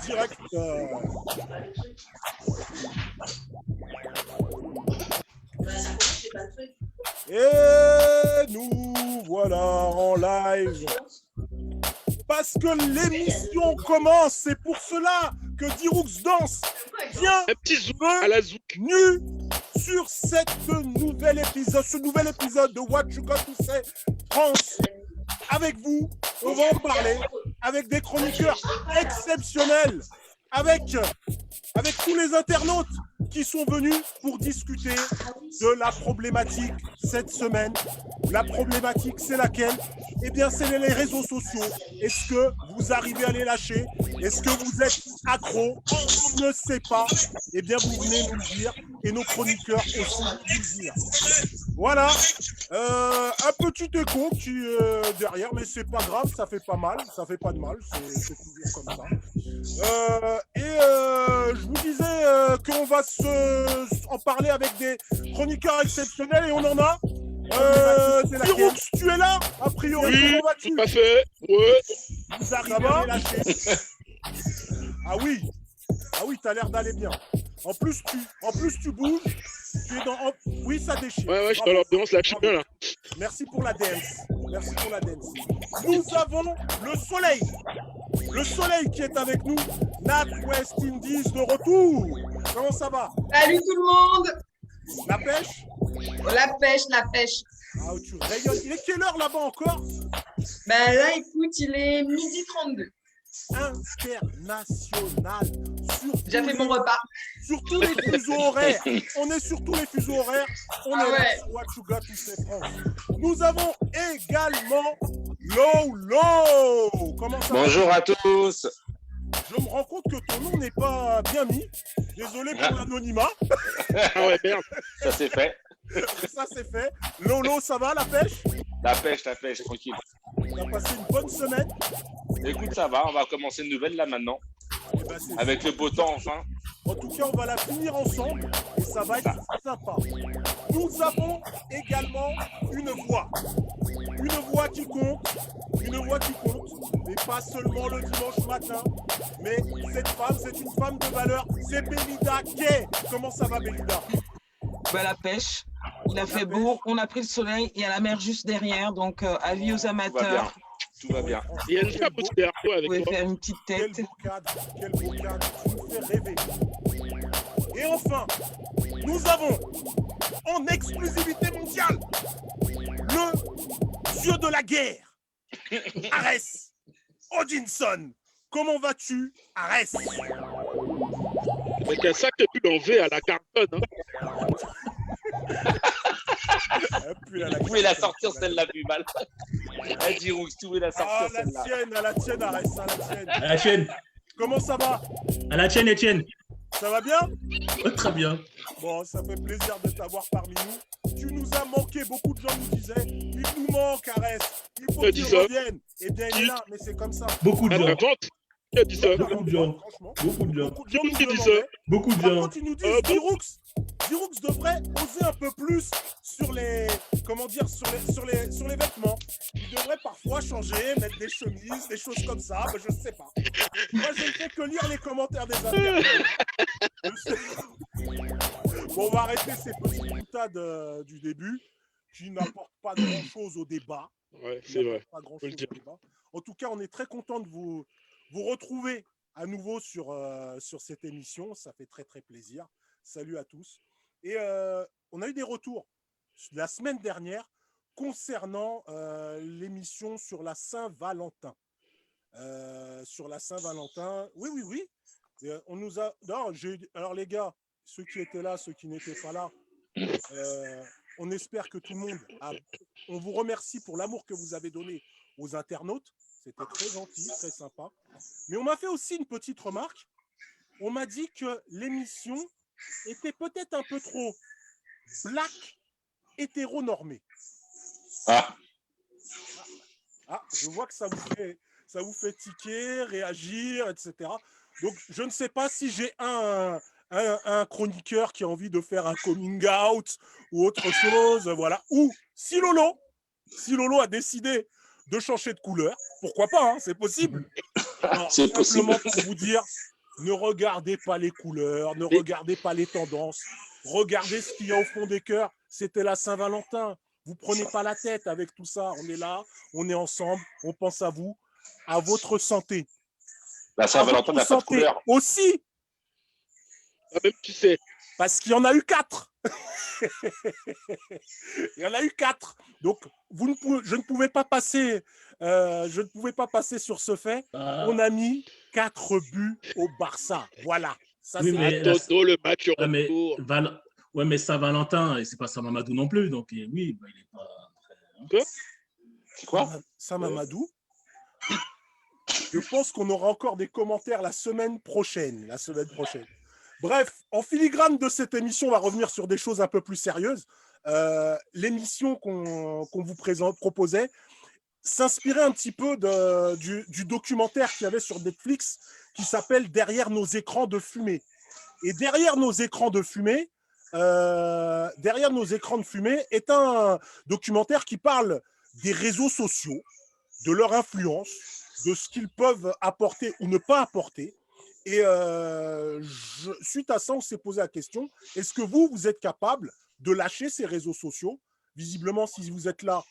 direct. Et nous voilà en live. Parce que l'émission commence, c'est pour cela que Diroux danse. Viens, un petit zouk à la zouk. Nu sur ce nouvel épisode de What You Got to Say France. Avec vous, on va en parler avec des chroniqueurs exceptionnels, avec tous les internautes qui sont venus pour discuter de la problématique cette semaine. La problématique, c'est laquelle? Eh bien, c'est les réseaux sociaux. Est-ce que vous arrivez à les lâcher? Est-ce que vous êtes accro? On ne sait pas. Eh bien, vous venez nous le dire et nos chroniqueurs aussi nous le dire. Voilà. Un petit écho qui derrière, mais c'est pas grave, ça fait pas mal, ça fait pas de mal, c'est toujours comme ça. Je vous disais qu'on va en parler avec des chroniqueurs exceptionnels et on en a. Diroux, tu es là? A priori, Oui, comment vas-tu? tout à fait. Ouais. Vous arrivez à les lâcher. Ah oui, t'as l'air d'aller bien. En plus, tu bouges. Tu es dans. Oui, ça déchire. Ouais, je suis dans l'ambiance, là, je suis bien là. Merci pour la dance. Nous avons le soleil. Le soleil qui est avec nous. Nat West Indies de retour. Comment ça va? Salut tout le monde. La pêche? La pêche. Ah, tu rayonnes. Il est quelle heure là-bas encore? Ben là, écoute, il est 12h32. International. J'ai fait mon repas. Sur tous les fuseaux horaires. On est sur tous les fuseaux horaires. On est là sur What You Got to Say France. Nous avons également Lolo. Comment ça va? Bonjour à tous. Je me rends compte que ton nom n'est pas bien mis. Désolé pour l'anonymat. Ah ouais, merde. Ça c'est fait. Ça c'est fait. Lolo, ça va la pêche? La pêche, tranquille. T'as passé une bonne semaine? Écoute, ça va, on va commencer une nouvelle là maintenant. Eh ben, avec le beau temps enfin. En tout cas, on va la finir ensemble et ça va être sympa. Nous avons également une voix. Une voix qui compte, mais pas seulement le dimanche matin. Mais cette femme, c'est une femme de valeur, c'est Belinda Gay. Comment ça va, Belinda? Bah, la pêche, il a fait beau, on a pris le soleil, il y a la mer juste derrière, donc avis aux amateurs. Tout va bien. Il y a une chape derrière toi avec Vous pouvez toi. faire une petite tête. Quel beau cadre, tu nous fais rêver. Et enfin, nous avons en exclusivité mondiale le dieu de la guerre, Arès Odinson. Comment vas-tu, Arès? Avec un sac de pull en V à la cartonne. Vous pouvez la sortir celle-là plus mal. Diroux, tu pouvez la sortir celle-là. À la tienne, Arès, à la tienne. À la tienne. Comment ça va? À la tienne, Étienne. Ça va bien? Très bien. Bon, ça fait plaisir de t'avoir parmi nous. Tu nous as manqué, beaucoup de gens nous disaient, il nous manque, Arès, il faut qu'il revienne. Eh bien, il est là, mais c'est comme ça. Beaucoup de gens. Qui a dit ça? Beaucoup de gens. Beaucoup de gens. Qui dit ça? Beaucoup de Par gens. contre, ils nous disent, Diroux devrait oser un peu plus sur les, comment dire, sur les vêtements. Il devrait parfois changer, mettre des chemises, des choses comme ça, mais je sais pas. Moi, je ne fais que lire les commentaires des internautes. Bon, on va arrêter ces petites boutades du début qui n'apportent pas grand-chose au débat. Ouais, c'est vrai. Pas grand-chose au débat. En tout cas, on est très content de vous retrouver à nouveau sur cette émission. Ça fait très, très plaisir. Salut à tous. Et on a eu des retours la semaine dernière concernant l'émission sur la Saint-Valentin. Oui. Et, on nous a... Non, alors les gars, ceux qui étaient là, ceux qui n'étaient pas là, on espère que tout le monde on vous remercie pour l'amour que vous avez donné aux internautes. C'était très gentil, très sympa. Mais on m'a fait aussi une petite remarque. On m'a dit que l'émission était peut-être un peu trop black hétéronormée. Ah, je vois que ça vous fait tiquer, réagir, etc. Donc, je ne sais pas si j'ai un chroniqueur qui a envie de faire un coming out ou autre chose, voilà. Ou si Lolo a décidé de changer de couleur, pourquoi pas, hein, c'est possible. Non, C'est simplement possible. pour vous dire, ne regardez pas les couleurs, ne regardez pas les tendances, regardez ce qu'il y a au fond des cœurs. C'était la Saint-Valentin. Vous prenez pas la tête avec tout ça. On est là, on est ensemble, on pense à vous, à votre santé. La À Saint-Valentin votre n'a pas de santé couleur. aussi, Ah, même tu sais. parce qu'il y en a eu 4. Il y en a eu 4. Donc, je ne pouvais pas passer, sur ce fait. Ah, On a mis 4 buts au Barça. Voilà. Ça, oui, c'est mais À Toto, le match ouais, mais, retour. ouais, mais Saint-Valentin, et c'est pas Saint-Mamadou non plus. Donc, oui, bah, il est pas. Quoi? C'est quoi? Saint-Mamadou. Je pense qu'on aura encore des commentaires la semaine prochaine. Bref, en filigrane de cette émission, on va revenir sur des choses un peu plus sérieuses. L'émission qu'on vous proposait s'inspirait un petit peu du documentaire qu'il y avait sur Netflix qui s'appelle « Derrière nos écrans de fumée ». Et derrière nos écrans de fumée est un documentaire qui parle des réseaux sociaux, de leur influence, de ce qu'ils peuvent apporter ou ne pas apporter. Et suite à ça, on s'est posé la question, est-ce que vous êtes capable de lâcher ces réseaux sociaux? Visiblement, si vous êtes là,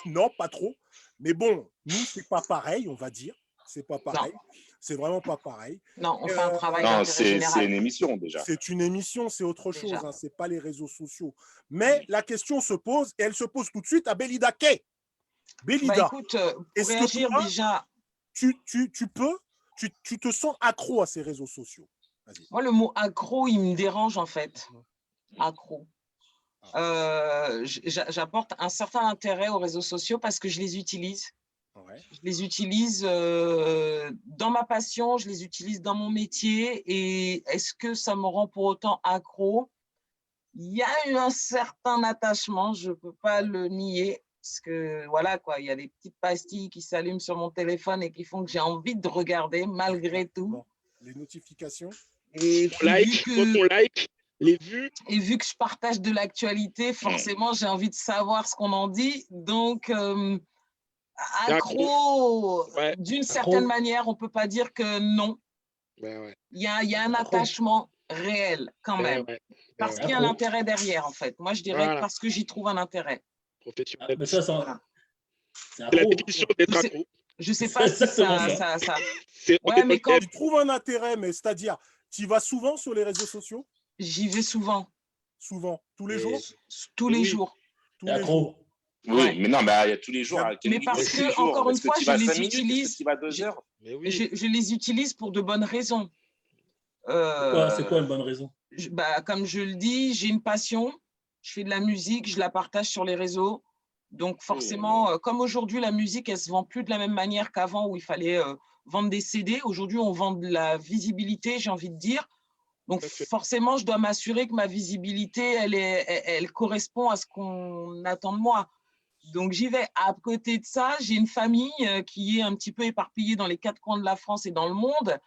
non, pas trop. Mais bon, nous, c'est pas pareil, on va dire. C'est pas pareil. C'est vraiment pas pareil. Non, on fait un travail Non, d'intérêt c'est général. une émission déjà. C'est une émission, c'est autre chose. Déjà. Hein, c'est pas les réseaux sociaux. Mais la question se pose, et elle se pose tout de suite à Belida Kay. Belida, Bah, écoute, pour est-ce que réagir toi, déjà, tu te sens accro à ces réseaux sociaux? Vas-y. moi, le mot accro, il me dérange en fait. Accro. J'apporte un certain intérêt aux réseaux sociaux parce que je les utilise. Ouais. Je les utilise dans ma passion, je les utilise dans mon métier. Et est-ce que ça me rend pour autant accro? Il y a eu un certain attachement, je ne peux pas le nier. Parce que voilà, quoi, il y a des petites pastilles qui s'allument sur mon téléphone et qui font que j'ai envie de regarder malgré tout. Bon, les notifications. Et On puis, like, quand on like, les vues. et vu que je partage de l'actualité, forcément, j'ai envie de savoir ce qu'on en dit. Donc, accro, Ouais. d'une certaine manière, on ne peut pas dire que non. Ouais. Il y a un attachement réel quand même. Ouais. Parce qu'il y a un intérêt derrière, en fait. Moi, je dirais Voilà. parce que j'y trouve un intérêt. Professionnel. Mais ça, Voilà. c'est C'est la accro. définition d'être accro. Je ne sais pas si exactement ça. C'est Ouais, mais quand Tu trouves un intérêt, mais c'est-à-dire, tu vas souvent sur les réseaux sociaux? j'y vais souvent, Souvent. Tous les jours? tous les Oui. jours. Tous C'est les jours. accro. Oui, Ouais. mais non, mais il y a tous les jours. à quel Mais niveau parce tous que, les jours encore une Est-ce que fois, tu je vas les 5 minutes? utilise. Est-ce que tu vas 2 heures? Mais oui. Je les utilise pour de bonnes raisons. C'est quoi une bonne raison? Comme je le dis, j'ai une passion, je fais de la musique, je la partage sur les réseaux. Donc forcément, comme aujourd'hui, la musique, elle ne se vend plus de la même manière qu'avant où il fallait vendre des CD. Aujourd'hui, on vend de la visibilité, j'ai envie de dire. Donc forcément, je dois m'assurer que ma visibilité, elle correspond à ce qu'on attend de moi. Donc j'y vais. À côté de ça, j'ai une famille qui est un petit peu éparpillée dans les 4 coins de la France et dans le monde.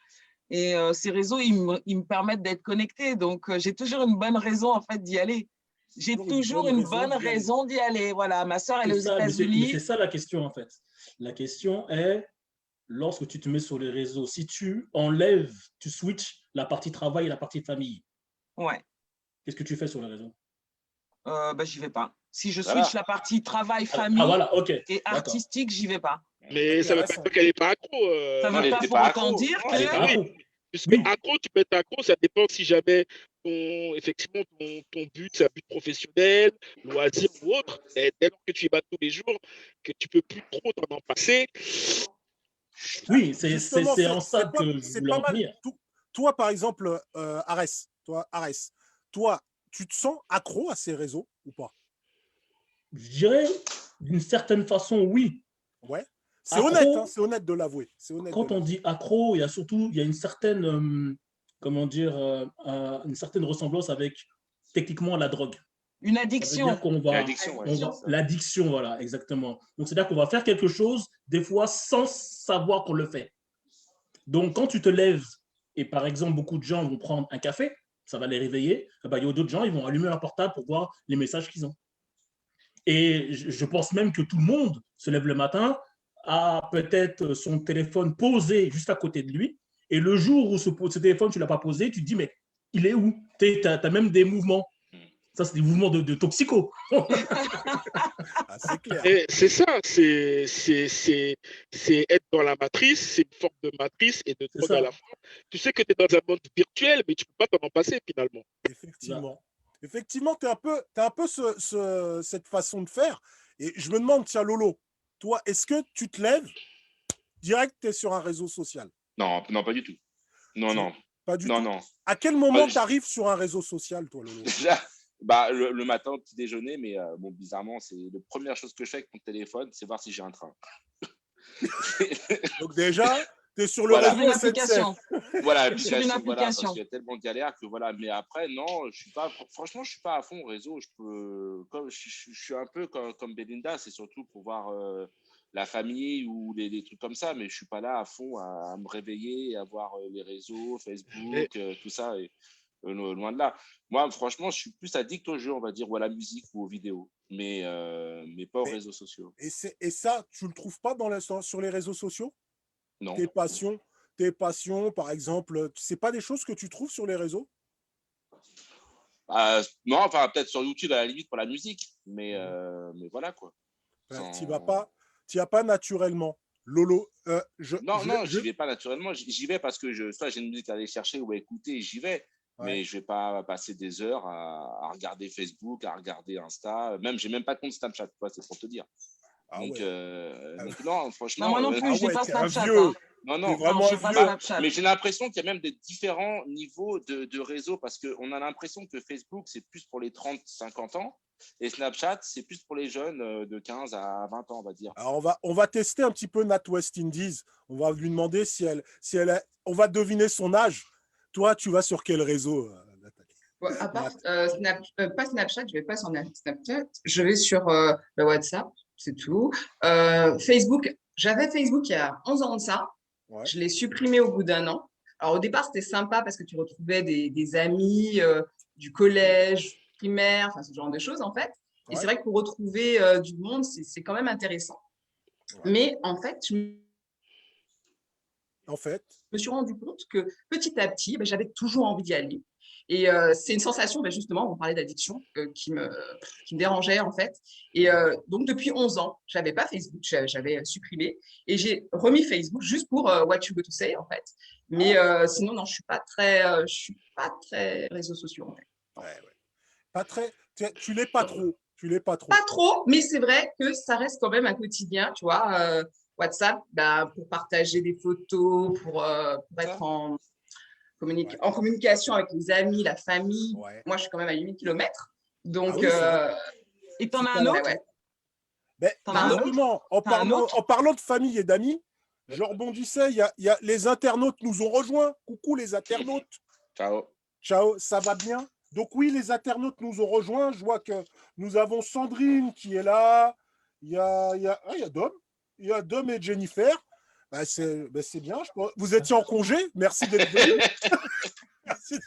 Et ces réseaux, ils me permettent d'être connectée. Donc, j'ai toujours une bonne raison, en fait, d'y aller. J'ai toujours une bonne raison d'y aller. Voilà, ma soeur, elle est aux Mais c'est États-Unis. ça la question, en fait. La question est, lorsque tu te mets sur les réseaux, si tu enlèves, tu switches la partie travail et la partie famille, Ouais. qu'est-ce que tu fais sur les réseaux? J'y vais pas. Si je Voilà. switch la partie travail, famille voilà, ok. et artistique, j'y vais pas. Mais ça ne veut pas dire qu'elle n'est pas accro. Ça Non, veut elle pas était pour pas autant accro. dire Non, que… elle était Accro. Puisque Oui. accro, tu peux être accro, ça dépend si jamais effectivement, ton but, c'est un but professionnel, loisir ou autre. Et dès lors que tu y vas tous les jours, que tu peux plus trop t'en passer. Oui, c'est Justement, en ça que je c'est voulais pas en mal. venir. Toi, par exemple, Arès, toi, tu te sens accro à ces réseaux ou pas? Je dirais, d'une certaine façon, oui. Ouais. C'est Accro. honnête, hein, c'est honnête de l'avouer. Quand on dit accro, il y a une certaine, comment dire, une certaine ressemblance avec techniquement la drogue. Une Ça veut addiction. dire qu'on va, L'addiction, ouais, c'est ça. l'addiction, voilà, exactement. Donc, c'est-à-dire qu'on va faire quelque chose, des fois, sans savoir qu'on le fait. Donc, quand tu te lèves, et par exemple, beaucoup de gens vont prendre un café, ça va les réveiller, il y a d'autres gens, ils vont allumer leur portable pour voir les messages qu'ils ont. Et je pense même que tout le monde se lève le matin a peut-être son téléphone posé juste à côté de lui. Et le jour où ce téléphone, tu ne l'as pas posé, tu te dis, mais il est où? Tu as même des mouvements. Ça, c'est des mouvements de toxico. Ah, c'est clair. Et c'est ça, c'est être dans la matrice, c'est une forme de matrice et de C'est drogue ça. à la fin. Tu sais que tu es dans un monde virtuel, mais tu ne peux pas t'en passer finalement. Effectivement. Effectivement, tu as un peu cette façon de faire. Et je me demande, tiens, Lolo, toi, est-ce que tu te lèves direct, tu es sur un réseau social? Non, non, pas du tout. Non, Tu- non, Pas du non, tout. non. À quel moment Moi, tu arrives sur un réseau social, toi, Lolo? Déjà, bah, le matin au petit déjeuner, mais bon, bizarrement, c'est la première chose que je fais avec mon téléphone, c'est voir si j'ai un train. Donc déjà, tu es sur le Voilà. Sur une réseau SNCF. application. Voilà, Sur une application, voilà, parce application. qu'il y a tellement de galères que voilà. Mais après, non, je suis pas, franchement, je suis pas à fond au réseau. Je peux, comme je suis un peu comme Belinda, c'est surtout pour voir la famille ou des trucs comme ça, mais je suis pas là à fond à me réveiller, à voir les réseaux, Facebook, tout ça. Et, loin de là. Moi, franchement, je suis plus addict aux jeux, on va dire, ou à la musique ou aux vidéos, mais pas aux Mais- réseaux sociaux. Et ça, tu le trouves pas sur les réseaux sociaux? Non. Tes passions, par exemple, c'est pas des choses que tu trouves sur les réseaux? Non, enfin, peut-être sur YouTube à la limite pour la musique, mais voilà quoi. Enfin, Sans- t'y vas pas naturellement. Lolo, Non, non, j'y vais pas naturellement. J'y vais parce que soit j'ai une musique à aller chercher ou à écouter, j'y vais. Ouais. Mais je vais pas passer des heures à regarder Facebook, à regarder Insta. Même, j'ai même pas de compte Snapchat, quoi, c'est pour te dire. Ah Donc, ouais. donc non, franchement. Non, moi non plus, Ah je n'ai ouais, pas t'es un Snapchat. vieux. Hein. Non, T'es non. vraiment Non, un j'ai pas vieux. Snapchat. Mais j'ai l'impression qu'il y a même des différents niveaux de réseau parce qu'on a l'impression que Facebook, c'est plus pour les 30-50 ans et Snapchat, c'est plus pour les jeunes de 15 à 20 ans, on va dire. Alors on va tester un petit peu Nat West Indies. On va lui demander on va deviner son âge. Toi, tu vas sur quel réseau, Nathalie? Ouais, à part pas Snapchat, je vais pas sur Snapchat, je vais sur le WhatsApp, c'est tout. Facebook, j'avais Facebook il y a 11 ans de ça. Ouais. Je l'ai supprimé au bout d'un an. Alors au départ, c'était sympa parce que tu retrouvais des amis du collège, primaire, enfin ce genre de choses en fait. Et Ouais. c'est vrai que pour retrouver du monde, c'est quand même intéressant. Ouais. Mais en fait, je En fait, me suis rendu compte que petit à petit, ben, j'avais toujours envie d'y aller. Et c'est une sensation, ben, justement, on parlait d'addiction, qui me dérangeait en fait. Et donc depuis 11 ans, je n'avais pas Facebook, j'avais supprimé. Et j'ai remis Facebook juste pour What You Go To Say en fait. Mais sinon, non, je ne suis pas très réseaux sociaux en fait. ouais. Pas très. Tu l'es pas trop. Tu l'es pas trop. Pas trop, mais c'est vrai que ça reste quand même un quotidien, tu vois. WhatsApp, bah, pour partager des photos, pour être en communication avec les amis, la famille. Ouais. Moi, je suis quand même à 8000 km. Donc, Ah oui, c'est vrai. Et t'en as C'est un pas autre? ouais. Mais T'en as un autre? justement, T'as un autre? en parlant de famille et d'amis, je rebondissais, il y a les internautes nous ont rejoints. Coucou les internautes. Ciao. Ciao, ça va bien? Donc oui, les internautes nous ont rejoints. Je vois que nous avons Sandrine qui est là. Il y a Dom. Il y a Dom et Jennifer. Bah, c'est bien. Vous étiez en congé. Merci d'être venus. Merci.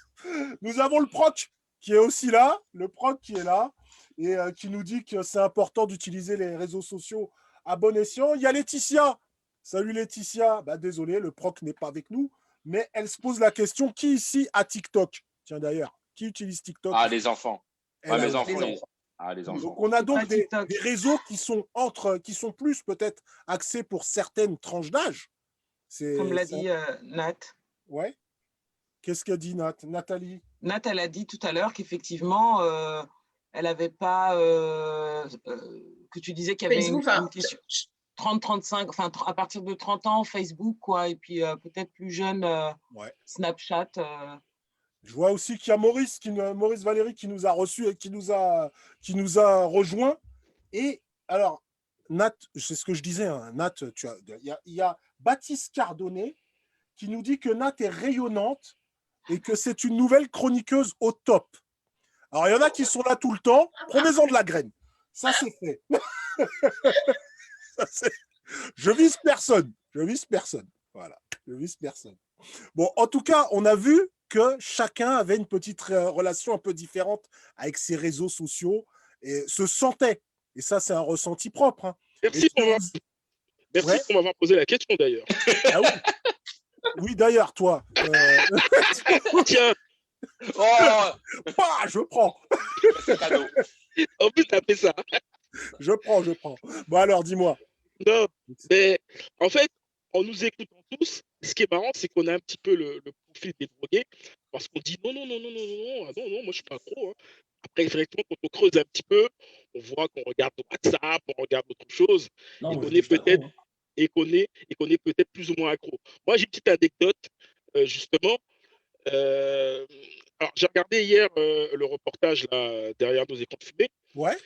Nous avons le proc qui est aussi là. Le proc qui est là et qui nous dit que c'est important d'utiliser les réseaux sociaux à bon escient. Il y a Laetitia. Salut Laetitia. Bah, désolé, le proc n'est pas avec nous. Mais elle se pose la question, qui ici a TikTok? Tiens d'ailleurs, qui utilise TikTok? Ah, les enfants. Elle Ouais, a- mes enfants. les ils- Ah, les enfants. Donc on a donc Pas TikTok. des réseaux qui sont plus peut-être axés pour certaines tranches d'âge. Comme l'a dit Nat. Ouais. Qu'est-ce qu'a dit Nathalie? Nat, elle a dit tout à l'heure qu'effectivement, elle n'avait pas, que tu disais qu'il y avait Facebook, une question 30-35, enfin à partir de 30 ans, Facebook, quoi, et puis peut-être plus jeune, Ouais. Snapchat. Je vois aussi qu'il y a Maurice Valéry qui nous a reçus et qui nous a rejoints. Et alors, Nat, c'est ce que je disais, hein, Nat, il y a Baptiste Cardonnet qui nous dit que Nat est rayonnante et que c'est une nouvelle chroniqueuse au top. Alors, il y en a qui sont là tout le temps. Prenez-en de la graine. Ça, c'est fait. Je vise personne. Je vise personne. Voilà. Je vise personne. Bon, en tout cas, on a vu que chacun avait une petite relation un peu différente avec ses réseaux sociaux et se sentait. Et ça, c'est un ressenti propre. Hein. Merci, Et Laurent. Merci Ouais. pour m'avoir posé la question d'ailleurs. Ah oui. Oui, d'ailleurs, toi. Tiens, Oh, Bah, je prends. c'est cadeau. en plus, t'as fait ça. Je prends. Bon, alors, dis-moi. Non, mais en fait, en nous écoutant tous, ce qui est marrant, c'est qu'on a un petit peu le profil des drogués, parce qu'on dit non, non, non, non, non, non, non, ah non, non, moi je suis pas accro, hein. Après, effectivement, quand on creuse un petit peu, on voit qu'on regarde WhatsApp, on regarde autre chose, Non, et moi, qu'on je est suis accro, peut-être hein. et qu'on est peut-être plus ou moins accro. Moi, j'ai une petite anecdote, justement. Euh, alors, j'ai regardé hier le reportage là, derrière nos écrans de fumée. Ouais.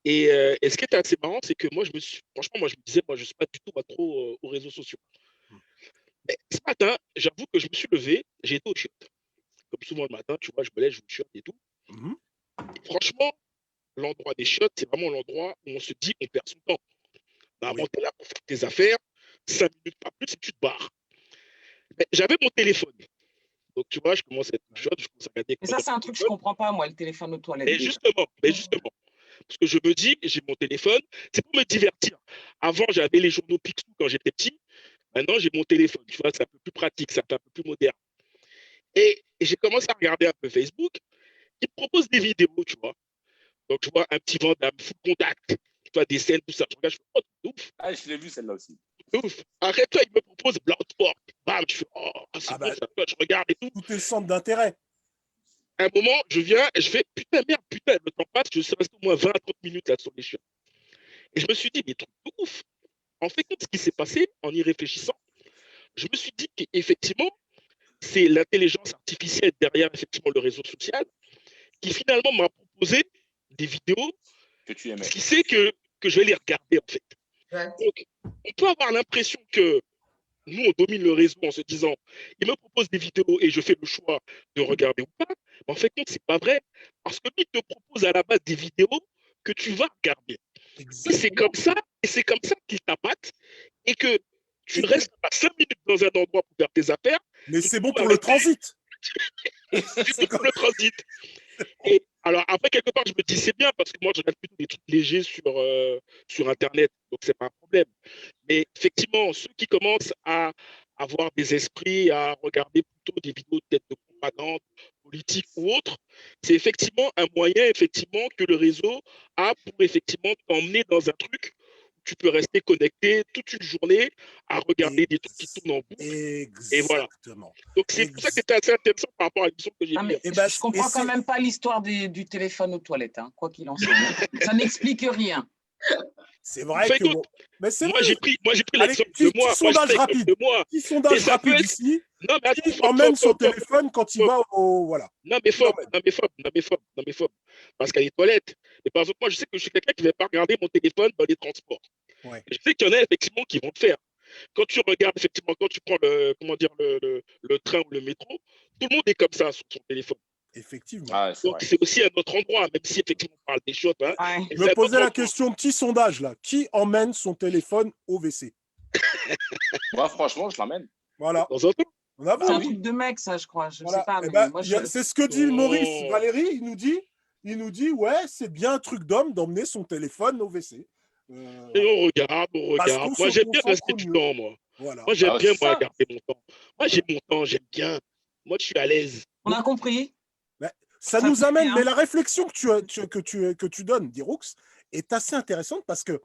Et ce qui était assez marrant, c'est que franchement, moi, je me disais, moi, je suis pas du tout accro aux réseaux sociaux. Mais ce matin, j'avoue que je me suis levé, j'ai été au chiottes. Comme souvent le matin, tu vois, je me lève, je vais au chiottes et tout. Mhm. Et franchement, l'endroit des chiottes, c'est vraiment l'endroit où on se dit, on perd son temps. Normalement, Oui. tu es là pour faire tes affaires, 5 minutes, pas plus, et tu te barres. Mais j'avais mon téléphone. Donc, tu vois, je commence à être au chiottes, je commence à regarder Mais quoi ça, dans c'est mon un truc que je téléphone. comprends pas, moi, le téléphone aux toilettes Mais déjà. justement, parce que je me dis, j'ai mon téléphone, c'est pour me divertir. Avant, j'avais les journaux Picsou quand j'étais petit. Maintenant, j'ai mon téléphone. Tu vois, c'est un peu plus pratique, c'est un peu plus moderne. Et j'ai commencé à regarder un peu Facebook. Ils me proposent des vidéos, tu vois. Donc, je vois un petit Vandame, full contact, tu vois, des scènes, tout ça. Je regarde, je fais, oh, c'est ouf, Ah, je l'ai vu celle-là aussi. c'est ouf. Après, toi, il me propose Bloodsport. Bam, je fais, oh, c'est Ah bon, bah, ça, je regarde et tout. tout est centre d'intérêt. À un moment, je viens et je fais, putain, merde, putain, le temps passe, je suis resté au moins 20 à 30 minutes là sur les chiens. Et je me suis dit, mais truc de ouf. En fait, ce qui s'est passé, en y réfléchissant, je me suis dit qu'effectivement, c'est l'intelligence artificielle derrière effectivement le réseau social qui finalement m'a proposé des vidéos, Que tu aimais. ce qui fait que je vais les regarder en fait. Ouais. Donc, on peut avoir l'impression que nous, on domine le réseau en se disant, il me propose des vidéos et je fais le choix de regarder ou pas. Mais en fait, non, c'est pas vrai. Parce que lui te propose à la base des vidéos que tu vas regarder. Et c'est Exactement. comme ça qu'il t'appâte et que tu Et que- restes pas 5 minutes dans un endroit pour faire tes affaires. Mais Tu c'est te bon trouves pour le arrêté, transit. c'est bon pour le transit. Et alors, après, quelque part, je me dis, c'est bien parce que moi, je regarde plutôt des trucs légers sur Internet, donc c'est pas un problème. Mais effectivement, ceux qui commencent à avoir des esprits, à regarder plutôt des vidéos peut-être de propagande politique ou autre, c'est effectivement un moyen, effectivement, que le réseau a pour effectivement t'emmener dans un truc où tu peux rester connecté toute une journée à regarder des trucs qui Ex- tournent en boucle. Et voilà. Exactement. Donc, c'est pour ça que Ex- c'était assez intéressant par rapport à l'émission que j'ai Ah, vue. mais Et ben, je comprends quand même pas l'histoire du téléphone aux toilettes, hein, quoi qu'il en soit. Ça n'explique rien. c'est En vrai fait, que bon. Mais c'est moi, vrai. j'ai pris Allez, l'exemple de petit moi. Moi, je sondage prends l'exemple rapide. de moi. Petit Et sondage ça peut rapide être. ici. Non, mais attends, Qui emmène son Fob. téléphone quand il va au. Voilà. Non, mais Qui Fob, l'emmène. Parce qu'il y a les toilettes. Et par exemple, moi, je sais que je suis quelqu'un qui ne va pas regarder mon téléphone dans les transports. Ouais. Et je sais qu'il y en a effectivement qui vont le faire. Quand tu regardes, effectivement, quand tu prends comment dire, le train ou le métro, tout le monde est comme ça sur son téléphone. Effectivement. Ah, c'est Donc, vrai. c'est aussi un autre endroit, même si effectivement on parle des choses. Hein, Ouais. Je c'est me un posais autre la endroit. question, petit sondage là. Qui emmène son téléphone au WC? Moi, franchement, je l'emmène. Voilà. De temps en temps. On C'est avoue. un Hein. truc de mec, ça, je crois. Je sais Voilà. pas, Eh mais ben, moi, c'est ce que dit Maurice. Oh. Valérie, il nous dit, ouais, c'est bien un truc d'homme d'emmener son téléphone au WC. Et on regarde. Parce qu'on Moi, se j'aime bien concentre rester du mieux. temps, moi. Voilà. Moi, j'aime Ah, bien, c'est moi, ça. garder mon temps. Moi, j'ai mon temps, j'aime bien. Moi, je suis à l'aise. on a compris. Ça Ça nous fait amène, bien. mais la réflexion que tu donnes, Diroux, est assez intéressante parce que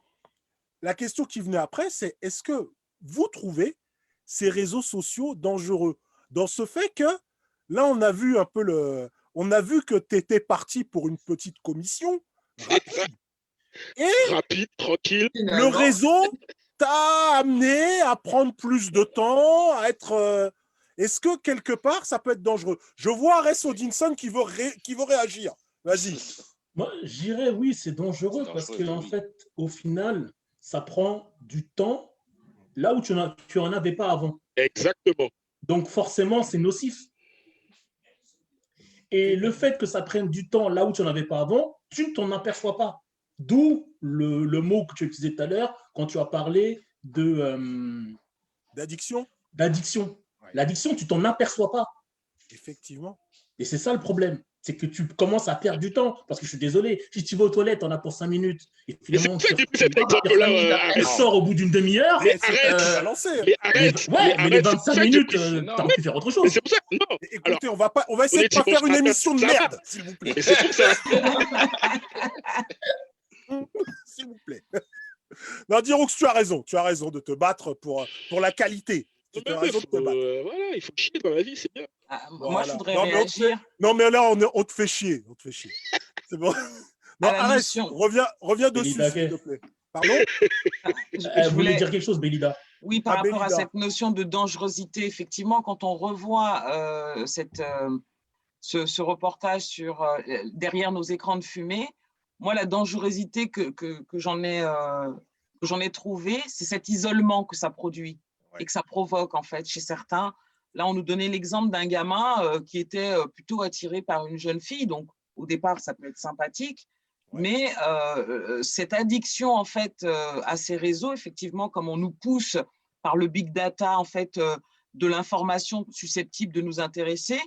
la question qui venait après, c'est est-ce que vous trouvez ces réseaux sociaux dangereux dans ce fait que là, on a vu un peu on a vu que tu étais parti pour une petite commission rapide et Rapide, tranquille. le Finalement. réseau t'a amené à prendre plus de temps, à être. Est-ce que quelque part, ça peut être dangereux? Je vois Ress Odinson qui veut réagir. Vas-y. Moi, je dirais oui, c'est dangereux C'est parce dangereux, que en oui. fait, au final, ça prend du temps là où tu en avais pas avant. Exactement. Donc forcément, c'est nocif. Et le fait que ça prenne du temps là où tu n'en avais pas avant, tu ne t'en aperçois pas. D'où le mot que tu utilisais tout à l'heure quand tu as parlé D'addiction? d'addiction. Ouais. L'addiction, tu t'en aperçois pas. Effectivement. Et c'est ça le problème. c'est que tu commences à perdre du temps. Parce que je suis désolé, si tu vas aux toilettes, on a pour 5 minutes. Et Mais c'est finalement, pour ça que tu, j'ai pris cet exemple-là. tu Arrête. sors au bout d'une demi-heure. Mais C'est arrête. toi qui l'as lancé. Mais arrête. Mais Mais les arrête. C'est pour 25 ça que j'ai minutes, pris. C'est énorme. t'aurais pu faire autre Mais chose. c'est pour ça. Non. Alors, Écoutez, on va on essayer est de pas faire dimanche une matin, émission de ça va. merde, s'il vous plaît. Mais c'est pour ça. S'il vous plaît. Non, Diroux, tu as raison de te battre pour la qualité. Tu Mais as oui, raison de te battre. voilà, il faut chier dans la vie, c'est bien. Moi, je Voilà. voudrais Non, mais réagir Non, mais là, on te fait chier. C'est bon. Non, à la arrête. notion. Reviens dessus, Belida, s'il te plaît. Pardon? Je vous voulez voulais, dire quelque chose, Belida? oui, par rapport à Belida. cette notion de dangerosité, effectivement, quand on revoit ce reportage sur derrière nos écrans de fumée, moi, la dangerosité que j'en ai trouvée, c'est cet isolement que ça produit et que ça provoque, en fait, chez certains. Là, on nous donnait l'exemple d'un gamin qui était plutôt attiré par une jeune fille. Donc, au départ, ça peut être sympathique. Ouais. Mais cette addiction, en fait, à ces réseaux, effectivement, comme on nous pousse par le big data, en fait, de l'information susceptible de nous intéresser,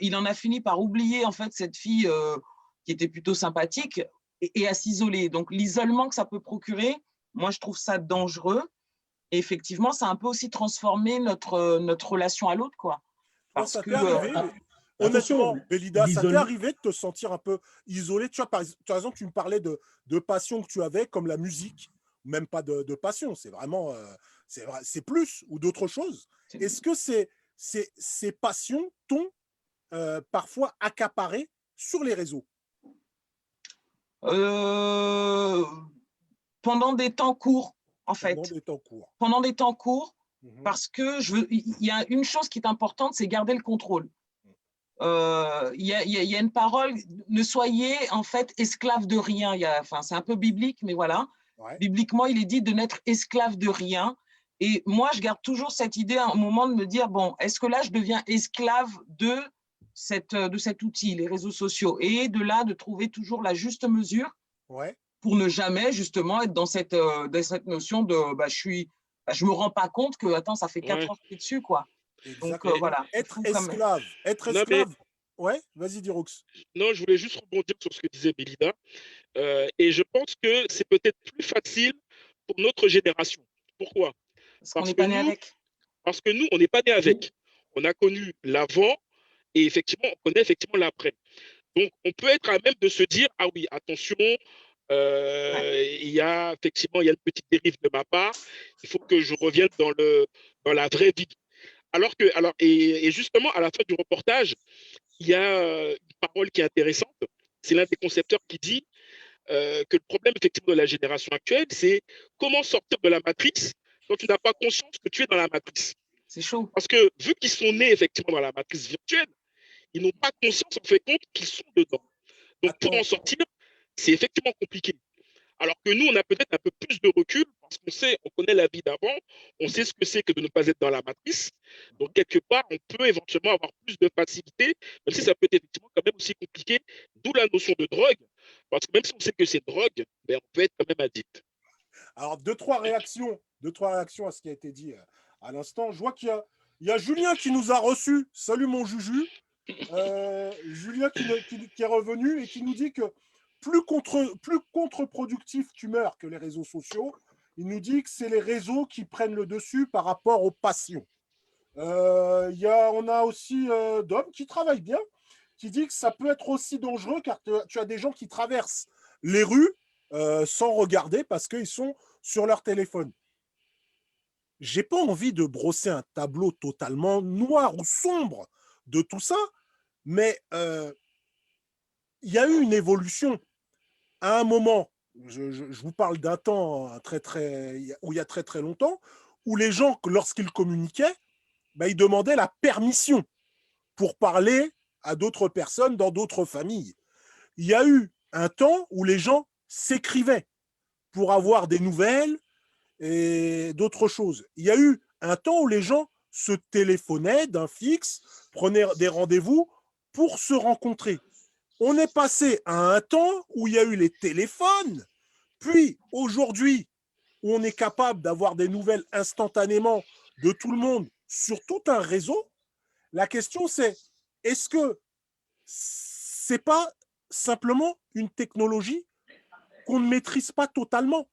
il en a fini par oublier, en fait, cette fille qui était plutôt sympathique et à s'isoler. Donc, l'isolement que ça peut procurer, moi, je trouve ça dangereux. Et effectivement, ça a un peu aussi transformé notre relation à l'autre, quoi. Toi, Parce ça que t'est arrivé, Attention, honnêtement, Belida, ça t'est l'isolement. arrivé de te sentir un peu isolé? Tu vois, par exemple, tu me parlais de passion que tu avais, comme la musique, même pas de passion, c'est vraiment, c'est plus ou d'autres choses. Est-ce que ces passions t'ont parfois accaparé sur les réseaux? Pendant des temps courts, en fait. Pendant des temps courts. Pendant des temps courts, Mhm. parce que il y a une chose qui est importante, c'est garder le contrôle. Il y a une parole, ne soyez en fait esclave de rien. Enfin, c'est un peu biblique, mais voilà. Ouais. Bibliquement, il est dit de n'être esclave de rien. Et moi, je garde toujours cette idée à un moment de me dire, bon, est-ce que là, je deviens esclave de cet outil, les réseaux sociaux, et de là, de trouver toujours la juste mesure Ouais. pour ne jamais, justement, être dans cette notion de, je me rends pas compte que, attends, ça fait 4 Ouais. heures que tu es dessus, quoi. Donc, Exactement. voilà. Être esclave. Être Non, mais esclave. Ouais, vas-y, Diroux. non, je voulais juste rebondir sur ce que disait Belida. Et je pense que c'est peut-être plus facile pour notre génération. Pourquoi? Parce qu'on n'est pas né avec. Parce que nous, on n'est pas né avec. On a connu l'avant et effectivement, on connaît effectivement l'après. Donc, on peut être à même de se dire, ah oui, attention, il y a effectivement une petite dérive de ma part. Il faut que je revienne dans la vraie vie. Et justement, à la fin du reportage, il y a une parole qui est intéressante. C'est l'un des concepteurs qui dit que le problème effectivement de la génération actuelle, c'est comment sortir de la matrice quand tu n'as pas conscience que tu es dans la matrice. C'est chaud. Parce que vu qu'ils sont nés effectivement dans la matrice virtuelle, ils n'ont pas conscience en fait compte qu'ils sont dedans. Donc pour en sortir, c'est effectivement compliqué. Alors que nous, on a peut-être un peu plus de recul parce on connaît la vie d'avant, on sait ce que c'est que de ne pas être dans la matrice. Donc quelque part, on peut éventuellement avoir plus de facilité, même si ça peut être effectivement quand même aussi compliqué, d'où la notion de drogue. Parce que même si on sait que c'est drogue, ben, on peut être quand même addict. Alors, deux, trois réactions à ce qui a été dit à l'instant. Je vois qu'il y a Julien qui nous a reçus. Salut mon Juju. Julien qui est revenu et qui nous dit que plus contre-productif tu meurs que les réseaux sociaux. Il nous dit que c'est les réseaux qui prennent le dessus par rapport aux passions. On a aussi Dom qui travaille bien, qui dit que ça peut être aussi dangereux car tu as des gens qui traversent les rues sans regarder parce qu'ils sont sur leur téléphone. J'ai pas envie de brosser un tableau totalement noir ou sombre de tout ça, mais il y a eu une évolution. À un moment, je vous parle d'un temps où il y a très très longtemps, où les gens, lorsqu'ils communiquaient, ils demandaient la permission pour parler à d'autres personnes dans d'autres familles. Il y a eu un temps où les gens s'écrivaient pour avoir des nouvelles et d'autres choses. Il y a eu un temps où les gens se téléphonaient d'un fixe, prenaient des rendez-vous pour se rencontrer. On est passé à un temps où il y a eu les téléphones, puis aujourd'hui, où on est capable d'avoir des nouvelles instantanément de tout le monde sur tout un réseau. La question, c'est est-ce que c'est pas simplement une technologie qu'on ne maîtrise pas totalement.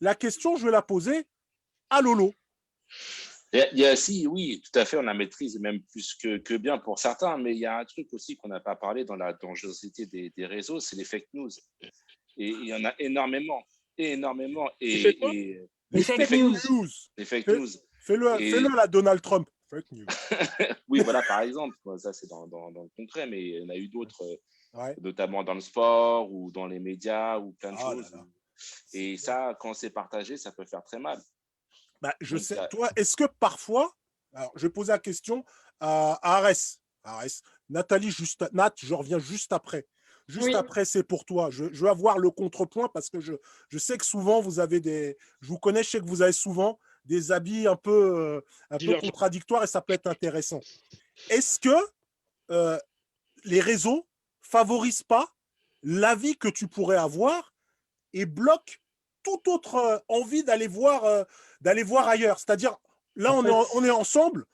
La question, je vais la poser à Lolo. Si, oui, tout à fait, on la maîtrise même plus que bien pour certains, mais il y a un truc aussi qu'on n'a pas parlé dans la dangerosité des réseaux, c'est les fake news. Et il y en a énormément, énormément. Tu fais quoi? Les fake news. Les fake Fais- news. Fais-le à la Donald Trump. Fake news. Oui, voilà, par exemple, ça c'est dans le concret, mais il y en a eu d'autres, Ouais. notamment dans le sport ou dans les médias ou plein de Ah là choses. là. Et ça, quand c'est partagé, ça peut faire très mal. Bah, je Donc, sais, toi, est-ce que parfois, alors je vais poser la question à Arès. Nathalie, Nat, je reviens juste après. Juste Oui. après, c'est pour toi. Je veux avoir le contrepoint parce que je sais que souvent, vous avez je vous connais, je sais que vous avez souvent des habits un peu Divergent. contradictoires et ça peut être intéressant. Est-ce que les réseaux favorisent pas l'avis que tu pourrais avoir et bloquent toute autre envie d'aller voir ailleurs? C'est-à-dire, là, on est ensemble,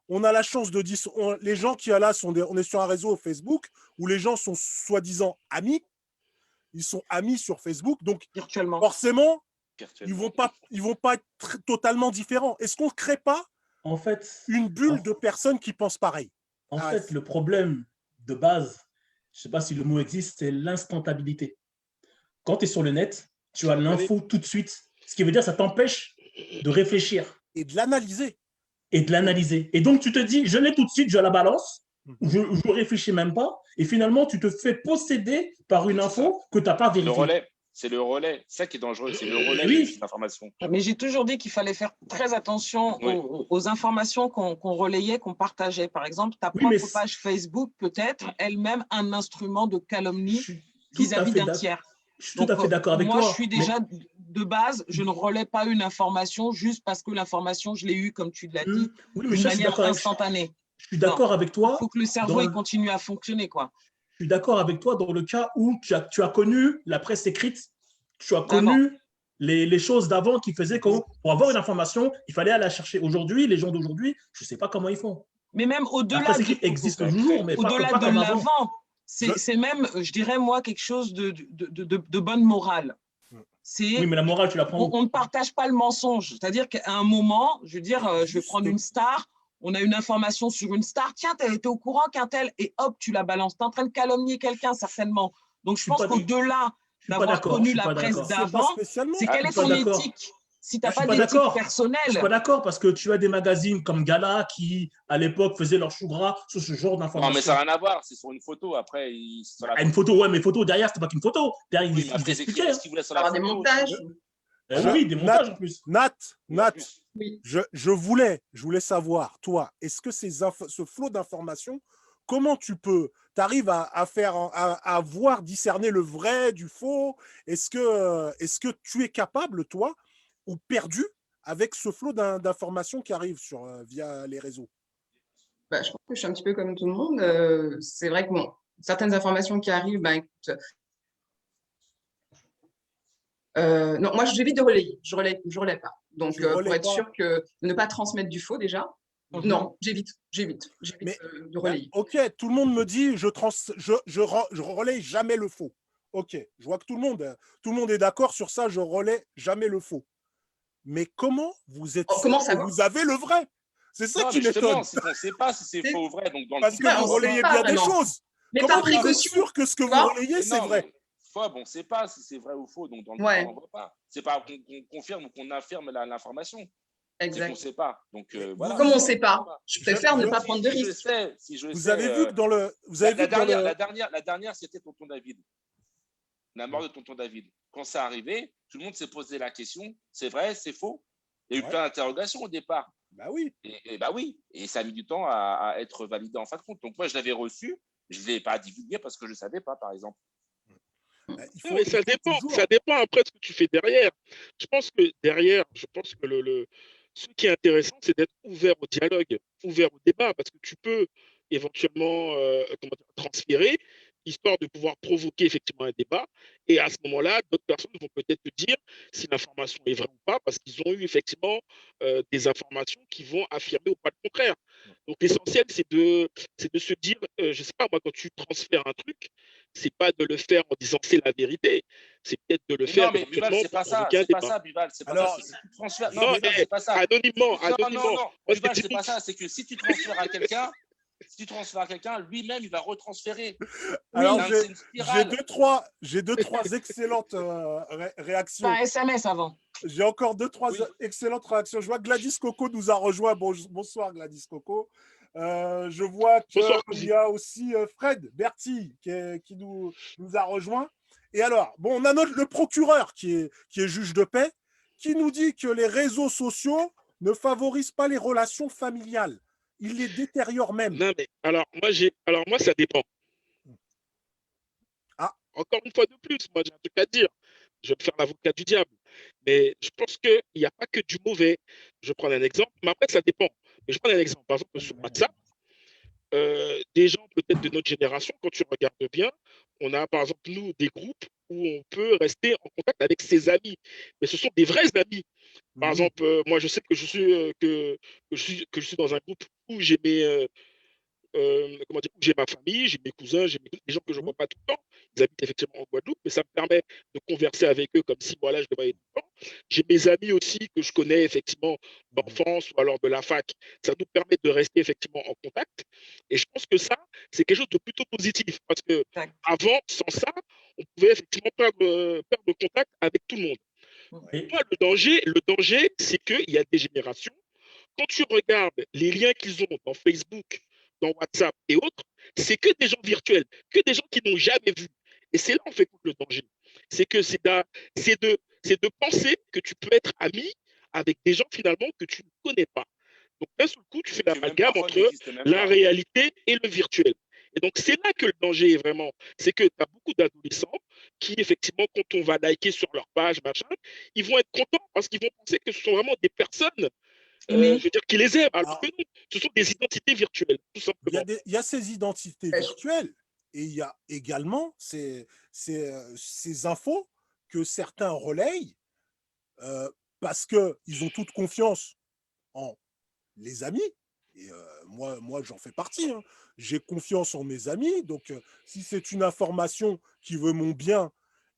on a la chance de dire, les gens qui sont là, on est sur un réseau Facebook où les gens sont soi-disant amis, ils sont amis sur Facebook, donc Virtuellement. forcément, ils virtuellement. vont pas être totalement différents. Est-ce qu'on ne crée pas En fait, une bulle de personnes qui pensent pareil? En fait, le problème de base, je ne sais pas si le mot existe, c'est l'instantabilité. Quand tu es sur le net, tu as l'info tout de suite, ce qui veut dire que ça t'empêche de réfléchir Et de l'analyser. et de l'analyser. Et donc, tu te dis, je l'ai tout de suite, je la balance, je ne réfléchis même pas, et finalement, tu te fais posséder par une info que tu n'as pas Le vérifiée. relais, c'est le relais. C'est ça qui est dangereux, c'est le relais Oui. des informations. Mais j'ai toujours dit qu'il fallait faire très attention Oui. aux informations qu'on relayait, qu'on partageait. Par exemple, ta Oui, mais propre page Facebook peut être elle-même un instrument de calomnie je suis tout à vis-à-vis fait d'un d'accord. tiers. Je suis tout à fait d'accord avec moi, toi. je suis déjà de base, je ne relais pas une information juste parce que l'information, je l'ai eue, comme tu l'as dit, Oui, mais d'une ça, je suis manière d'accord avec, instantanée. je suis d'accord avec Il toi. faut que le cerveau dans il le- continue à fonctionner, quoi. Je suis d'accord avec toi dans le cas où tu as connu la presse écrite, tu as D'avant. connu les choses d'avant qui faisaient que pour avoir une information, il fallait aller la chercher. Aujourd'hui, les gens d'aujourd'hui, je ne sais pas comment ils font. Mais même La au-delà presse écrite existe toujours, mais pas au-delà de comme avant. l'avant, c'est même, je dirais, moi, quelque chose de bonne morale. Oui, mais la morale, tu la prends où? On ne partage pas le mensonge. C'est-à-dire qu'à un moment, je veux dire, je vais prendre une star, on a une information sur une star, tiens, tu étais au courant qu'un tel, et hop, tu la balances. Tu es en train de calomnier quelqu'un, certainement. Donc, je pense qu'au-delà d'avoir connu la presse d'avant, c'est quelle est ton éthique? Si tu n'as pas d'éthique personnelle. Je ne suis pas d'accord parce que tu as des magazines comme Gala qui, à l'époque, faisaient leur chou gras sur ce genre d'informations. Non, mais ça n'a rien à voir. C'est sur une photo. Après, une photo, ouais, mais photo derrière, c'était pas qu'une photo. Derrière, oui, ils après, expliquaient. ce qu'ils voulaient sur la photo. Des montages. Oui, des montages en plus. Nat, Oui. je voulais savoir, toi, est-ce que ce flot d'informations, comment tu arrives à voir, discerner le vrai du faux? Est-ce que tu es capable, toi, ou perdu avec ce flot d'informations qui arrive via les réseaux? Je pense que je suis un petit peu comme tout le monde. C'est vrai que certaines informations qui arrivent, écoute, non, moi j'évite de relayer, je relais pas. Donc pour être sûr de ne pas transmettre du faux déjà. Non, j'évite de relayer. Ok, tout le monde me dit je relaye jamais le faux. Ok, je vois que tout le monde est d'accord sur ça, je relaie jamais le faux. Mais comment vous êtes sûr que vous avez le vrai? C'est ça qui m'étonne. On ne sait pas si c'est faux ou vrai. Donc parce que vous relayez bien des choses. Mais comment par précaution, vous êtes sûr que ce que vous relayez, c'est vrai? On ne sait pas si c'est vrai ou faux. Donc dans le temps, on ne voit pas. C'est pas qu'on confirme ou qu'on affirme l'information. Exact. C'est qu'on ne sait pas. Donc, voilà. Comme on ne sait pas, je préfère ne pas prendre de risques. Vous avez vu que dans le... La dernière, c'était Tonton David. La mort de Tonton David. Quand ça arrivait, tout le monde s'est posé la question, c'est vrai, c'est faux? Il y a eu plein d'interrogations au départ. Bah oui. Et ça a mis du temps à être validé en fin de compte. Donc moi, je l'avais reçu, je ne l'ai pas divulgué parce que je ne savais pas, par exemple. Mais ça dépend après de ce que tu fais derrière. Je pense que ce qui est intéressant, c'est d'être ouvert au dialogue, ouvert au débat, parce que tu peux éventuellement transférer, histoire de pouvoir provoquer effectivement un débat. Et à ce moment-là, d'autres personnes vont peut-être te dire si l'information est vraie ou pas, parce qu'ils ont eu effectivement des informations qui vont affirmer ou pas le contraire. Donc l'essentiel, c'est de se dire, je ne sais pas, moi, quand tu transfères un truc, c'est pas de le faire en disant c'est la vérité, c'est peut-être de le Mais faire non, mais Bival, éventuellement c'est pas pour ça, provoquer un c'est pas débat. ça, Bival, c'est pas Alors, ça. Si tu transfères, non, non, Non, Bival, c'est pas ça. anonymement, Non, non, anonymement. non, Moi, Bival, c'est c'est pas ça. C'est que si tu transfères à quelqu'un, lui-même, il va retransférer. alors C'est une spirale. j'ai deux, trois excellentes réactions. Par SMS avant. J'ai encore deux, trois Oui. excellentes réactions. Je vois que Gladys Coco nous a rejoint. Bonsoir Gladys Coco. Je vois Bonsoir, qu'il Cousy. y a aussi Fred Berti qui nous a rejoint. Et alors, bon, on a le procureur qui est juge de paix, qui nous dit que les réseaux sociaux ne favorisent pas les relations familiales. Ils les détériorent même. Non, mais alors moi, ça dépend. Ah. Encore une fois de plus, moi, j'ai un truc à dire. Je vais me faire l'avocat du diable. Mais je pense qu'il n'y a pas que du mauvais. Je vais prendre un exemple, mais après, ça dépend. Mais je prends un exemple. Par exemple, sur WhatsApp, des gens peut-être de notre génération, quand tu regardes bien, on a par exemple, nous, des groupes où on peut rester en contact avec ses amis. Mais ce sont des vrais amis. Par exemple, moi, je sais que je suis dans un groupe où j'ai mes, comment dire, où j'ai ma famille, j'ai mes cousins, j'ai des gens que je ne vois pas tout le temps. Ils habitent effectivement en Guadeloupe, mais ça me permet de converser avec eux comme si voilà, je les voyais tout le temps. J'ai mes amis aussi que je connais effectivement d'enfance ou alors de la fac. Ça nous permet de rester effectivement en contact. Et je pense que ça, c'est quelque chose de plutôt positif parce que Tac. avant, sans ça, on pouvait effectivement perdre contact avec tout le monde. Oui. Moi, le danger, c'est qu'il y a des générations. Quand tu regardes les liens qu'ils ont dans Facebook, dans WhatsApp et autres, c'est que des gens virtuels, que des gens qui n'ont jamais vu. Et c'est là en fait le danger. C'est que c'est de penser que tu peux être ami avec des gens finalement que tu ne connais pas. Donc d'un seul coup, tu fais Que même l'amalgame parfois entre n'existent même la pas. réalité et le virtuel. Et donc c'est là que le danger est vraiment. C'est que tu as beaucoup d'adolescents qui, effectivement, quand on va liker sur leur page, machin, ils vont être contents parce qu'ils vont penser que ce sont vraiment des personnes Aimé. je veux dire qu'ils les aiment, alors Alors, que non, ce sont des identités virtuelles, tout simplement. il y a ces identités virtuelles et il y a également ces infos que certains relayent parce qu'ils ont toute confiance en les amis. Et moi j'en fais partie. Hein. J'ai confiance en mes amis. Donc, si c'est une information qui veut mon bien,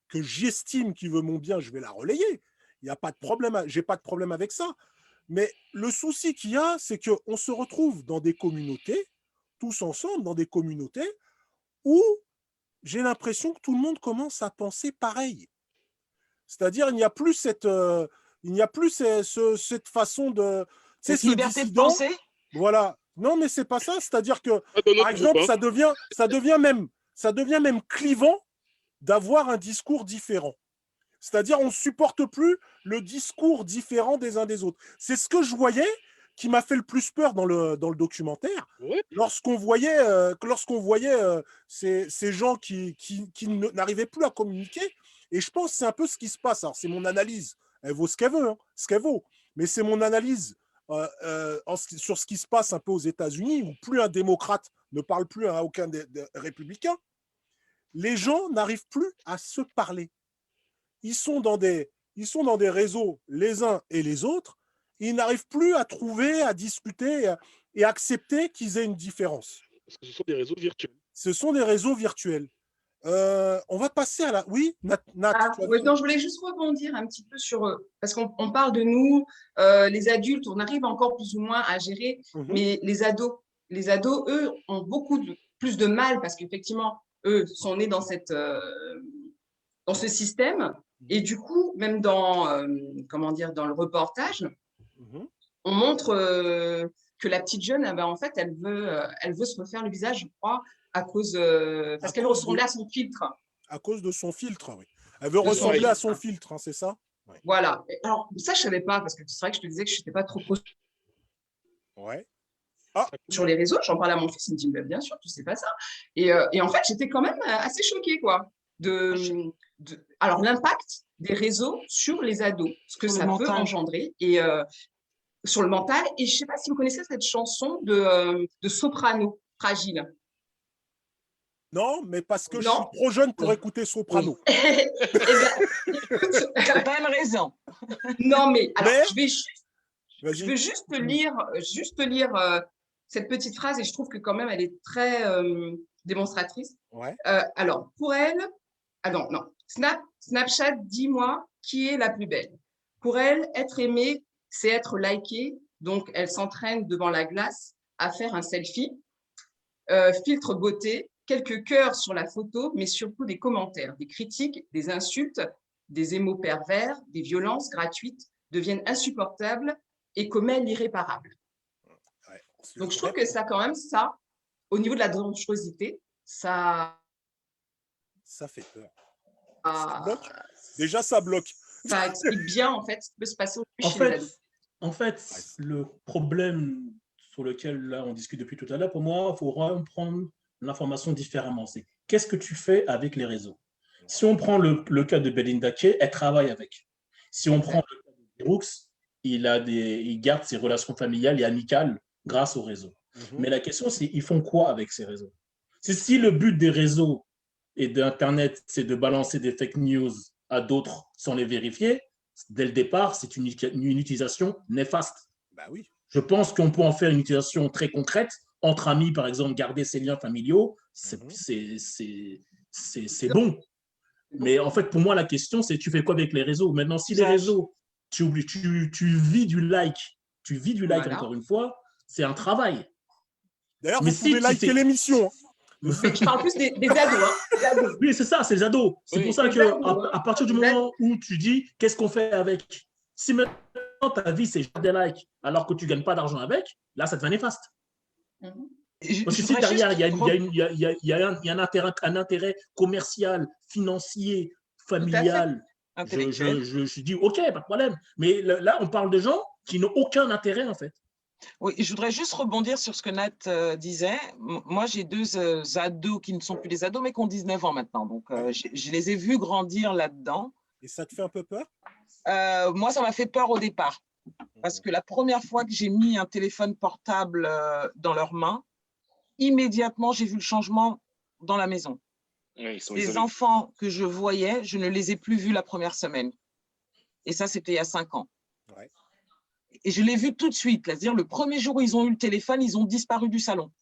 que j'estime qui veut mon bien, je vais la relayer. Il n'y a pas de problème. J'ai pas de problème avec ça. Mais le souci qu'il y a, c'est qu'on se retrouve dans des communautés, tous ensemble, dans des communautés où j'ai l'impression que tout le monde commence à penser pareil. C'est-à-dire, il n'y a plus cette façon de... Cette ce liberté de dissident, penser. voilà. Non, mais c'est pas ça. C'est-à-dire que, Pas dans par notre exemple, groupe, hein. ça devient même clivant d'avoir un discours différent. C'est-à-dire, on ne supporte plus le discours différent des uns des autres. C'est ce que je voyais qui m'a fait le plus peur dans le documentaire, Ouais. lorsqu'on voyait, ces gens qui n'arrivaient plus à communiquer. Et je pense que c'est un peu ce qui se passe. Alors, c'est mon analyse. Elle vaut ce qu'elle veut, hein, ce qu'elle vaut. Mais c'est mon analyse sur ce qui se passe un peu aux États-Unis, où plus un démocrate ne parle plus à aucun des républicains. Les gens n'arrivent plus à se parler. Ils sont dans des réseaux les uns et les autres. Ils n'arrivent plus à trouver, à discuter et à accepter qu'ils aient une différence. Parce que ce sont des réseaux virtuels. Ce sont des réseaux virtuels. On va passer à la... Oui, Nat, Non, je voulais juste rebondir un petit peu sur... parce qu'on parle de nous, les adultes, on arrive encore plus ou moins à gérer, mais les ados, eux, ont beaucoup plus de mal parce qu'effectivement, eux sont nés dans dans ce système. Et du coup, même dans, dans le reportage, on montre que la petite jeune, en fait, elle veut se refaire le visage, je crois, à cause parce qu'elle ressemblait à son filtre. À cause de son filtre, oui. Elle veut ressembler à son filtre, hein, c'est ça? Ouais. Voilà. Alors, ça, je ne savais pas, parce que c'est vrai que je te disais que je n'étais pas trop ouais. Sur les réseaux. J'en parlais à mon fils, il me dit, bien sûr, tu ne sais pas ça. Et en fait, j'étais quand même assez choquée, quoi. Alors, l'impact des réseaux sur les ados, ce que ça peut engendrer. Et sur le mental. Et je ne sais pas si vous connaissez cette chanson de Soprano, Fragile. Non, mais parce que je suis trop jeune pour écouter Soprano. Oui. Tu n'as pas une raison. Non, mais alors, je vais juste lire cette petite phrase et je trouve que quand même, elle est très démonstratrice. Ouais. Alors, pour elle, ah non, non. Snapchat, dis-moi qui est la plus belle. Pour elle, être aimée, c'est être likée. Donc, elle s'entraîne devant la glace à faire un selfie. Filtre beauté, quelques cœurs sur la photo, mais surtout des commentaires, des critiques, des insultes, des émots pervers, des violences gratuites deviennent insupportables et commet l'irréparable. Ouais. Donc, je trouve que ça, quand même, ça, au niveau de la dangerosité, ça fait peur. Ça bloque. Déjà, ça bloque. Ça explique bien, en fait, ce qui peut se passer aujourd'hui chez les ados. En fait, le problème sur lequel là, on discute depuis tout à l'heure, pour moi, il faut prendre l'information différemment. C'est qu'est-ce que tu fais avec les réseaux? Si on prend le cas de Belinda Kay, elle travaille avec. Si on prend le cas de Brooks, il garde ses relations familiales et amicales grâce aux réseaux. Mais la question, c'est ils font quoi avec ces réseaux? Si le but des réseaux et d'Internet, c'est de balancer des fake news à d'autres sans les vérifier, dès le départ, c'est une utilisation néfaste. Bah oui. Je pense qu'on peut en faire une utilisation très concrète. Entre amis, par exemple, garder ses liens familiaux, c'est bon. Mais en fait, pour moi, la question, c'est tu fais quoi avec les réseaux? Maintenant, si les réseaux, tu vis du like, voilà. Encore une fois, c'est un travail. D'ailleurs, vous pouvez liker l'émission. Mais je parle plus des ados. Hein. Oui, c'est ça, c'est les ados. C'est pour ça qu'à partir du moment où tu dis qu'est-ce qu'on fait avec, si maintenant ta vie c'est des likes alors que tu ne gagnes pas d'argent avec, là ça devient néfaste. Parce que si derrière il y a un intérêt commercial, financier, familial, je dis ok, pas de problème. Mais là on parle de gens qui n'ont aucun intérêt en fait. Oui, je voudrais juste rebondir sur ce que Nat disait. Moi, j'ai deux ados qui ne sont plus des ados, mais qui ont 19 ans maintenant. Donc, je les ai vus grandir là-dedans. Et ça te fait un peu peur? Moi, ça m'a fait peur au départ. Parce que la première fois que j'ai mis un téléphone portable dans leurs mains, immédiatement, j'ai vu le changement dans la maison. Oui, ils sont les isolés. enfants que je voyais, je ne les ai plus vus la première semaine. Et ça, c'était il y a 5 ans. Ouais. Et je l'ai vu tout de suite. C'est-à-dire, le premier jour où ils ont eu le téléphone, ils ont disparu du salon.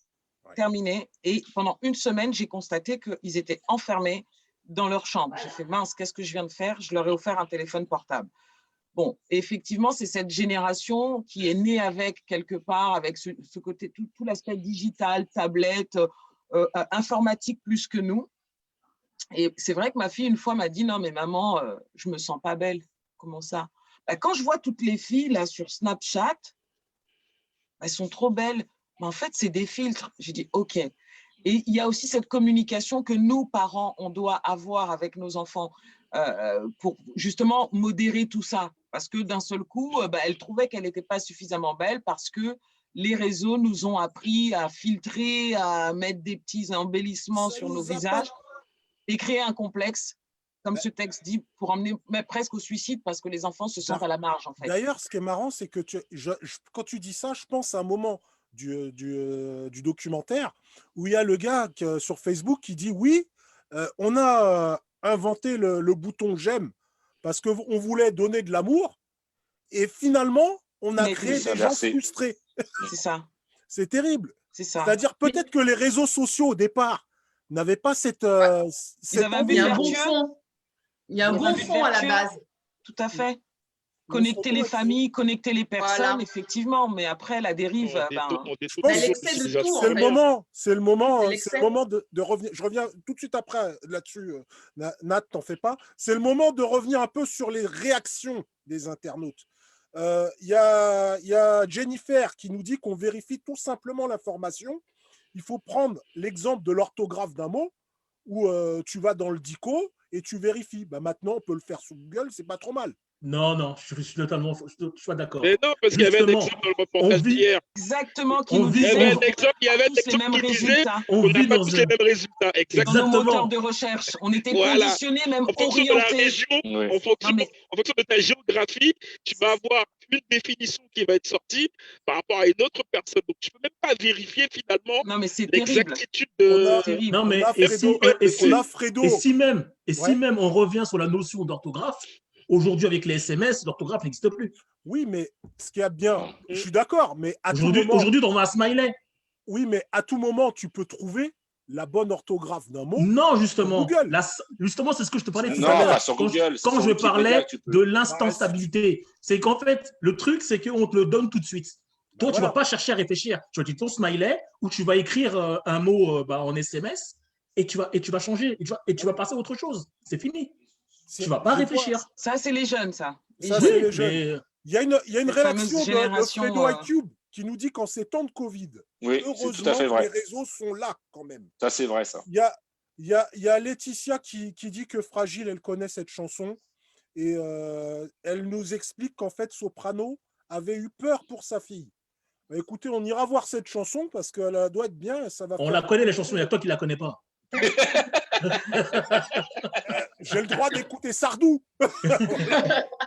Ouais. Terminé. Et pendant une semaine, j'ai constaté qu'ils étaient enfermés dans leur chambre. J'ai fait, mince, qu'est-ce que je viens de faire? Je leur ai offert un téléphone portable. Bon, effectivement, c'est cette génération qui est née avec, quelque part, avec ce côté, tout l'aspect digital, tablette, informatique plus que nous. Et c'est vrai que ma fille, une fois, m'a dit, non, mais maman, je me sens pas belle. Comment ça? Quand je vois toutes les filles là sur Snapchat, elles sont trop belles. Mais en fait, c'est des filtres. J'ai dit, OK. Et il y a aussi cette communication que nous, parents, on doit avoir avec nos enfants pour justement modérer tout ça. Parce que d'un seul coup, elle trouvait qu'elle n'était pas suffisamment belle parce que les réseaux nous ont appris à filtrer, à mettre des petits embellissements sur nos visages et créer un complexe. Comme ce texte dit, pour emmener presque au suicide parce que les enfants se sentent à la marge, en fait. D'ailleurs, ce qui est marrant, c'est que quand tu dis ça, je pense à un moment du documentaire où il y a le gars sur Facebook qui dit « Oui, on a inventé le bouton j'aime parce qu'on voulait donner de l'amour et finalement, on a créé des gens frustrés. » C'est ça. C'est terrible. C'est ça. C'est-à-dire peut-être que les réseaux sociaux, au départ, n'avaient pas cette… Ils avaient un but vertueux. Il y a un bon fond à la base. Tout à fait. Connecter les familles, connecter les personnes, effectivement. Mais après, la dérive… C'est le moment de revenir. Je reviens tout de suite après là-dessus. Nat, t'en fais pas. C'est le moment de revenir un peu sur les réactions des internautes. Il y a Jennifer qui nous dit qu'on vérifie tout simplement l'information. Il faut prendre l'exemple de l'orthographe d'un mot où tu vas dans le dico et tu vérifies. Maintenant, on peut le faire sur Google, c'est pas trop mal. Non, je suis totalement d'accord. Mais non, parce qu'il y avait un exemple dans le reportage d'hier. Exactement, il y avait un exemple qui disait qu'on n'a pas tous les mêmes résultats. Exactement. Dans nos moteurs de recherche, on était positionnés, même orientés. En fonction de ta géographie, tu vas avoir une définition qui va être sortie par rapport à une autre personne. Donc, tu ne peux même pas vérifier finalement l'exactitude de… Non, mais si même on revient sur la notion d'orthographe, aujourd'hui, avec les SMS, l'orthographe n'existe plus. Oui, mais ce qu'il y a bien, je suis d'accord, mais aujourd'hui, on a un smiley. Oui, mais à tout moment, tu peux trouver la bonne orthographe d'un mot. Non, justement. Google. Justement, c'est ce que je te parlais tout Non, à l'heure. pas sur Quand Google, c'est quand sur je Wikipédia parlais que tu peux. de l'instancabilité, c'est qu'en fait, le truc, c'est qu'on te le donne tout de suite. Toi, tu ne voilà. vas pas chercher à réfléchir. Tu vas dire ton smiley ou tu vas écrire un mot en SMS et tu vas changer et tu vas passer à autre chose. C'est fini. C'est- Tu ne vas pas je vois- réfléchir. Ça, c'est les jeunes, ça. Les Ça, jeunes. c'est Oui, les jeunes. mais Il y a une Cette réaction fameuse de génération, Fredo iCube qui nous dit qu'en ces temps de Covid, Oui, c'est tout à heureusement fait que vrai. les réseaux sont là quand même. Ça, c'est vrai, ça. Il y a Laetitia qui dit que Fragile, elle connaît cette chanson et elle nous explique qu'en fait, Soprano avait eu peur pour sa fille. Bah, écoutez, on ira voir cette chanson parce qu'elle doit être bien et ça va on faire... la connaît, les chansons. Il y a toi qui ne la connais pas. J'ai le droit d'écouter Sardou.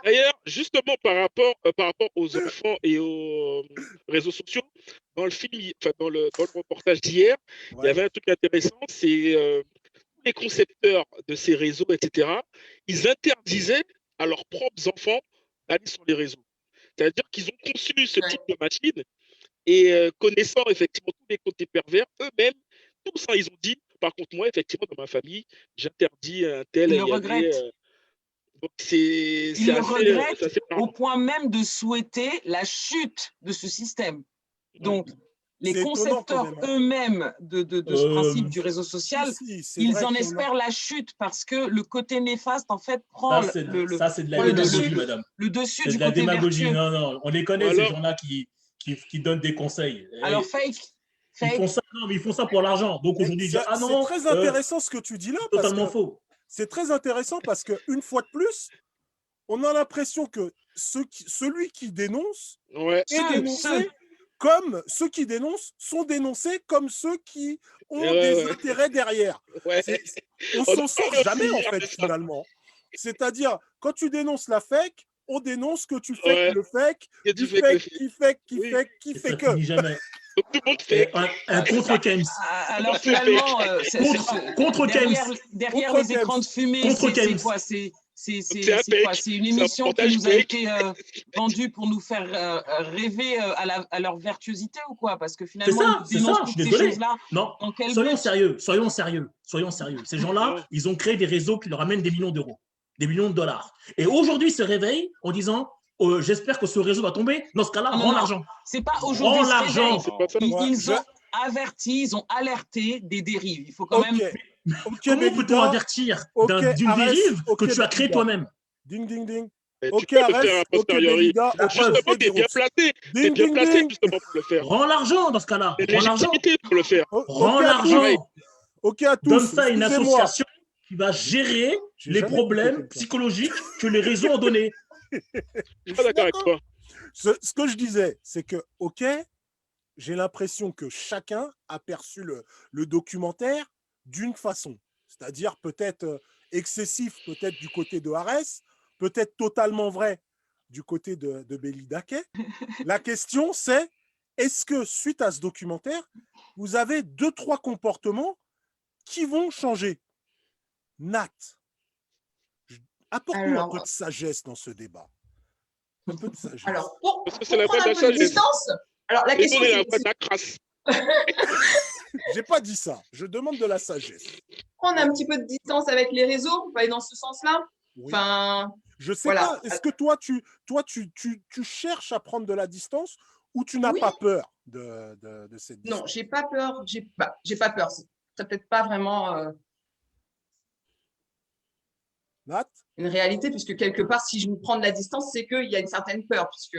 D'ailleurs, justement, par rapport aux enfants et aux réseaux sociaux, dans le film, enfin, dans le reportage d'hier, il y Ouais. avait un truc intéressant, c'est tous les concepteurs de ces réseaux, etc., ils interdisaient à leurs propres enfants d'aller sur les réseaux. C'est-à-dire qu'ils ont conçu ce Ouais. type de machine et connaissant effectivement tous les côtés pervers, eux-mêmes, tout ça, ils ont dit, par contre, moi, effectivement, dans ma famille, j'interdis un tel Ils et le y aller. regrettent. Donc, Ils le c'est regrettent assez au parlant. point même de souhaiter la chute de ce système. Donc, les C'est étonnant quand concepteurs même, hein. eux-mêmes de ce principe du réseau social, Si, c'est ils vrai en qu'il y en a- espèrent la chute parce que le côté néfaste, en fait, prend Ça, c'est de la prend le démagogie, dessus, madame. le dessus C'est du de la côté démagogie. vertueux. Non, non. On les connaît, Ou ces alors- gens-là qui donnent des conseils. Alors, Et fake, ils font fake. ça, non, mais ils font ça pour l'argent. Donc aujourd'hui, ils disent ah C'est non, très intéressant ce que tu dis là c'est parce totalement que faux. c'est très intéressant parce que une fois de plus, on a l'impression que celui qui dénonce Ouais. est dénoncé comme ceux qui dénoncent sont dénoncés comme ceux qui ont Ouais, des ouais. intérêts derrière. Ouais. On On s'en a sort parlé jamais aussi en hier fait de ça. finalement. C'est-à-dire quand tu dénonces la fake, on dénonce que tu fais Ouais. le fake, Que du tu fais que le fake, fake. qui fait, qui Oui. fait, qui Et fait ça que. finit jamais. Donc tout le monde Et fait. un contre Kems. Alors C'est fake. finalement, Contre derrière, Kems. derrière Contre les écrans de fumée, Contre c'est Kems. quoi? C'est un C'est quoi? fake. C'est une C'est un émission qui reportage nous a fake. été vendue pour nous faire rêver à leur vertuosité ou quoi? Parce que C'est finalement, ça, ils c'est dénoncent ça. Je toutes suis ces désolé. choses-là. Non, Dans quel soyons but? sérieux, soyons sérieux, soyons sérieux. Ces gens-là, Ouais. ils ont créé des réseaux qui leur amènent des millions d'euros, des millions de dollars. Et aujourd'hui, ils se réveillent en disant j'espère que ce réseau va tomber. Dans ce cas-là, Non, non, rends non. l'argent. C'est pas aujourd'hui Rends se réveille. l'argent. C'est pas ça. Ils Ouais, ont averti, ils ont alerté des dérives. Il faut quand Ok, même. ok, Comment peut-on Belinda. avertir Ok, d'une Arès, dérive ok, que tu as créée Belinda. toi-même? Ding, ding, ding. Mais tu Ok, peux le Arès, faire a ok, posteriori. Belinda. La Ok, preuve. Justement, t'es bien Fediros. placé. T'es Ding, bien ding, placé ding. justement pour le faire. Rends l'argent dans ce cas-là. T'as Rends l'argent. légitimité pour le faire. Ok Rends à tous. l'argent. Ok à Donne tous. ça à une Excusez-moi. association qui va gérer J'ai les jamais écouté problèmes quelqu'un. psychologiques que les réseaux ont donnés. Je Je suis pas suis d'accord avec d'accord. toi. Ce que je disais, c'est que, ok, j'ai l'impression que chacun a perçu le documentaire d'une façon. C'est-à-dire peut-être excessif, peut-être du côté de Arès, peut-être totalement vrai du côté de Béli Daquet. La question, c'est est-ce que suite à ce documentaire, vous avez 2-3 comportements qui vont changer? Nat, apporte-nous un peu de sagesse dans ce débat. Un peu de sagesse. Alors, pour Parce que c'est la prendre voix un de peu de sagesse. distance, alors la Et question, donner la c'est voix de la crasse. J'ai pas dit ça. Je demande de la sagesse. prendre un petit peu de distance avec les réseaux, on va aller dans ce sens-là. Oui. Enfin, Je sais voilà. pas. Est-ce que toi, tu cherches à prendre de la distance ou tu n'as Oui. pas peur de cette distance? Non, j'ai pas peur. J'ai pas peur. C'est peut-être pas vraiment Nat? une réalité, puisque quelque part, si je me prends de la distance, c'est qu'il y a une certaine peur, puisque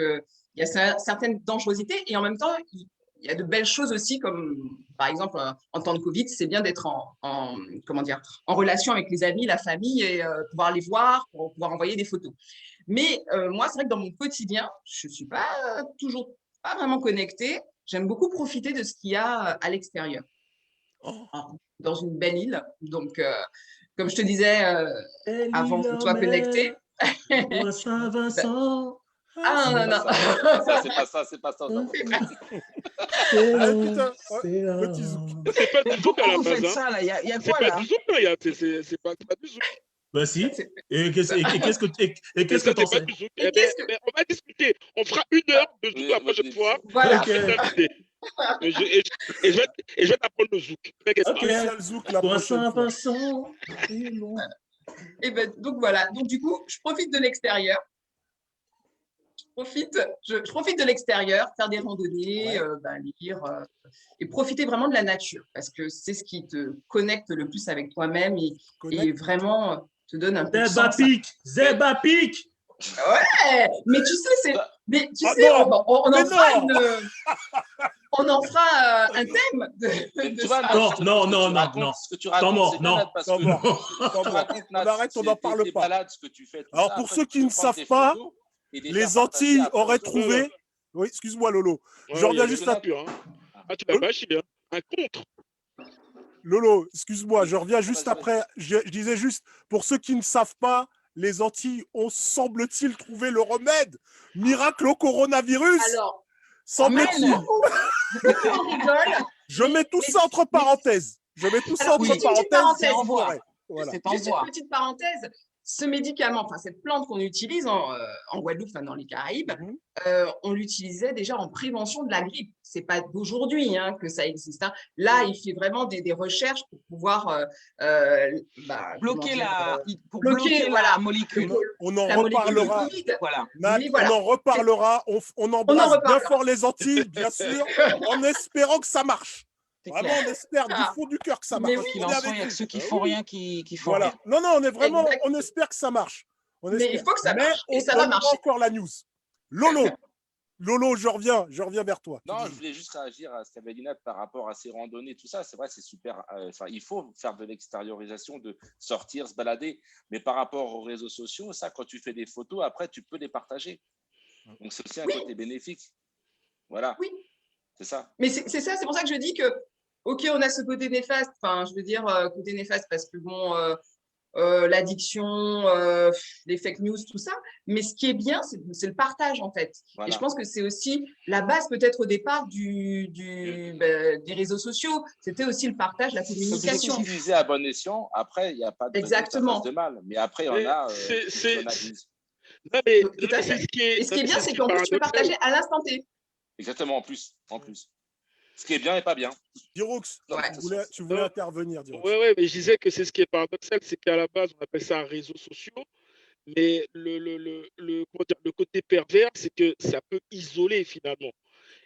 il y a certaines dangerosités, et en même temps, il y a de belles choses aussi, comme par exemple en temps de Covid, c'est bien d'être comment dire, en relation avec les amis, la famille, et pouvoir les voir, pour pouvoir envoyer des photos. Mais moi, c'est vrai que dans mon quotidien, je suis pas toujours pas vraiment connectée. J'aime beaucoup profiter de ce qu'il y a à l'extérieur, dans une belle île. Donc, comme je te disais avant que tu sois connecté. Ou à Saint-Vincent. Ah non, non. C'est pas ça. Non. Ah, putain, petit zouk. C'est pas du zouk à la Pourquoi vous base. faites Hein. ça là? Il y a C'est quoi pas là? du zouk, là. C'est pas du zouk. Bah si. Et qu'est-ce que t'en C'est pas sais? du zouk. Et Eh ben, qu'est-ce que- on va discuter. On fera 1 heure de zouk la prochaine fois. Voilà. Ok. Avec l'invité. Et je vais t'apprendre le zouk. T'inquiète Ok. pas. Spécial Zouk la Vincent, prochaine fois. Vincent. Et ben, donc voilà. Donc du coup, je profite de l'extérieur. Je profite de l'extérieur, faire des randonnées, Ouais. lire et profiter vraiment de la nature parce que c'est ce qui te connecte le plus avec toi-même et Connecte. vraiment te donne un peu de Zeba sens. pique. Zeba pique. Ouais, mais tu sais, mais tu Ah sais, non, on mais en fera non. on en fera un thème Mais de tu vois, ça. Nat, Non, ce que non, tu non, non, racontes, non. ce que tu Temps racontes, mort, c'est bien, non. Nat, parce Temps que mort. ce que Temps tu mort. racontes, On Nat, arrête, on c'est n'en parle tes pas. balades, ce que tu fais, tout Alors, ça. pour Après, ceux tu qui peux ne prendre savent des pas, photos et les les faire partager Antilles après aux auraient autres. trouvé. Oui, excuse-moi, Lolo. Je Ouais, il y reviens avait juste une à. coupure, hein. Ah, tu l'as pas chié, hein. Un contre. Lolo, excuse-moi, je reviens juste Vas-y, après. Je disais juste, pour ceux qui ne savent pas, les Antilles ont, semble-t-il, trouvé le remède miracle au coronavirus. Alors, Semble-t-il. on rigole. Je mets tout ça entre parenthèses. Je mets tout ça Alors, entre juste une petite parenthèses. parenthèse. C'est en vous voie. l'aurez. Voilà. C'est en Juste une voie. petite parenthèse. Ce médicament, enfin cette plante qu'on utilise en Guadeloupe, enfin dans les Caraïbes, Mhm. on l'utilisait déjà en prévention de la grippe. C'est pas d'aujourd'hui que ça existe. Hein. Là, il fait vraiment des recherches pour pouvoir Bloquer pour bloquer, bloquer voilà, la molécule. On en la molécule de reparlera. Covid. Voilà. Nat, Mais voilà. on en reparlera. On On en embrasse bien reparlera. fort les Antilles, bien sûr, en espérant que ça marche. C'est Vraiment, clair. on espère du Ah. fond du cœur que ça Mais marche. Quoi oui, qu'il On en est soit, il avec y a que vous. ceux qui Ah font oui. rien qui font Voilà. rien. Non, on est vraiment, Exact. on espère que ça marche. On Mais espère. il faut que ça Mais marche. Et on ça va donnera marcher. encore la news. Lolo, je reviens vers toi. Non, je voulais juste réagir à ce qu'avait dit Nat par rapport à ces randonnées, tout ça. C'est vrai, c'est super. Il faut faire de l'extériorisation, de sortir, se balader. Mais par rapport aux réseaux sociaux, ça, quand tu fais des photos, après, tu peux les partager. Donc, c'est aussi un côté bénéfique. Voilà. Oui. C'est ça. Mais c'est ça, c'est pour ça que je dis que, OK, on a ce côté néfaste, enfin, je veux dire, côté néfaste, parce que bon, l'addiction, les fake news, tout ça. Mais ce qui est bien, c'est le partage, en fait. Voilà. Et je pense que c'est aussi la base, peut-être au départ, des réseaux sociaux. C'était aussi le partage, la C'est communication. utilisé à bon escient. Après, il n'y a pas de raison que ça fasse de mal. Mais après, il y en a qui en abusent. Non, mais Tout à c'est fait. ce qui est. Et ce qui est bien, c'est ce qui qu'en plus, tu peux paradoxal. partager à l'instant T. Exactement, en plus. Ce qui est bien et pas bien. Diroux, Ouais. tu voulais intervenir, Diroux. Ouais, mais je disais que c'est ce qui est paradoxal, c'est qu'à la base, on appelle ça un réseau social, mais comment dire, le côté pervers, c'est que ça peut isoler finalement.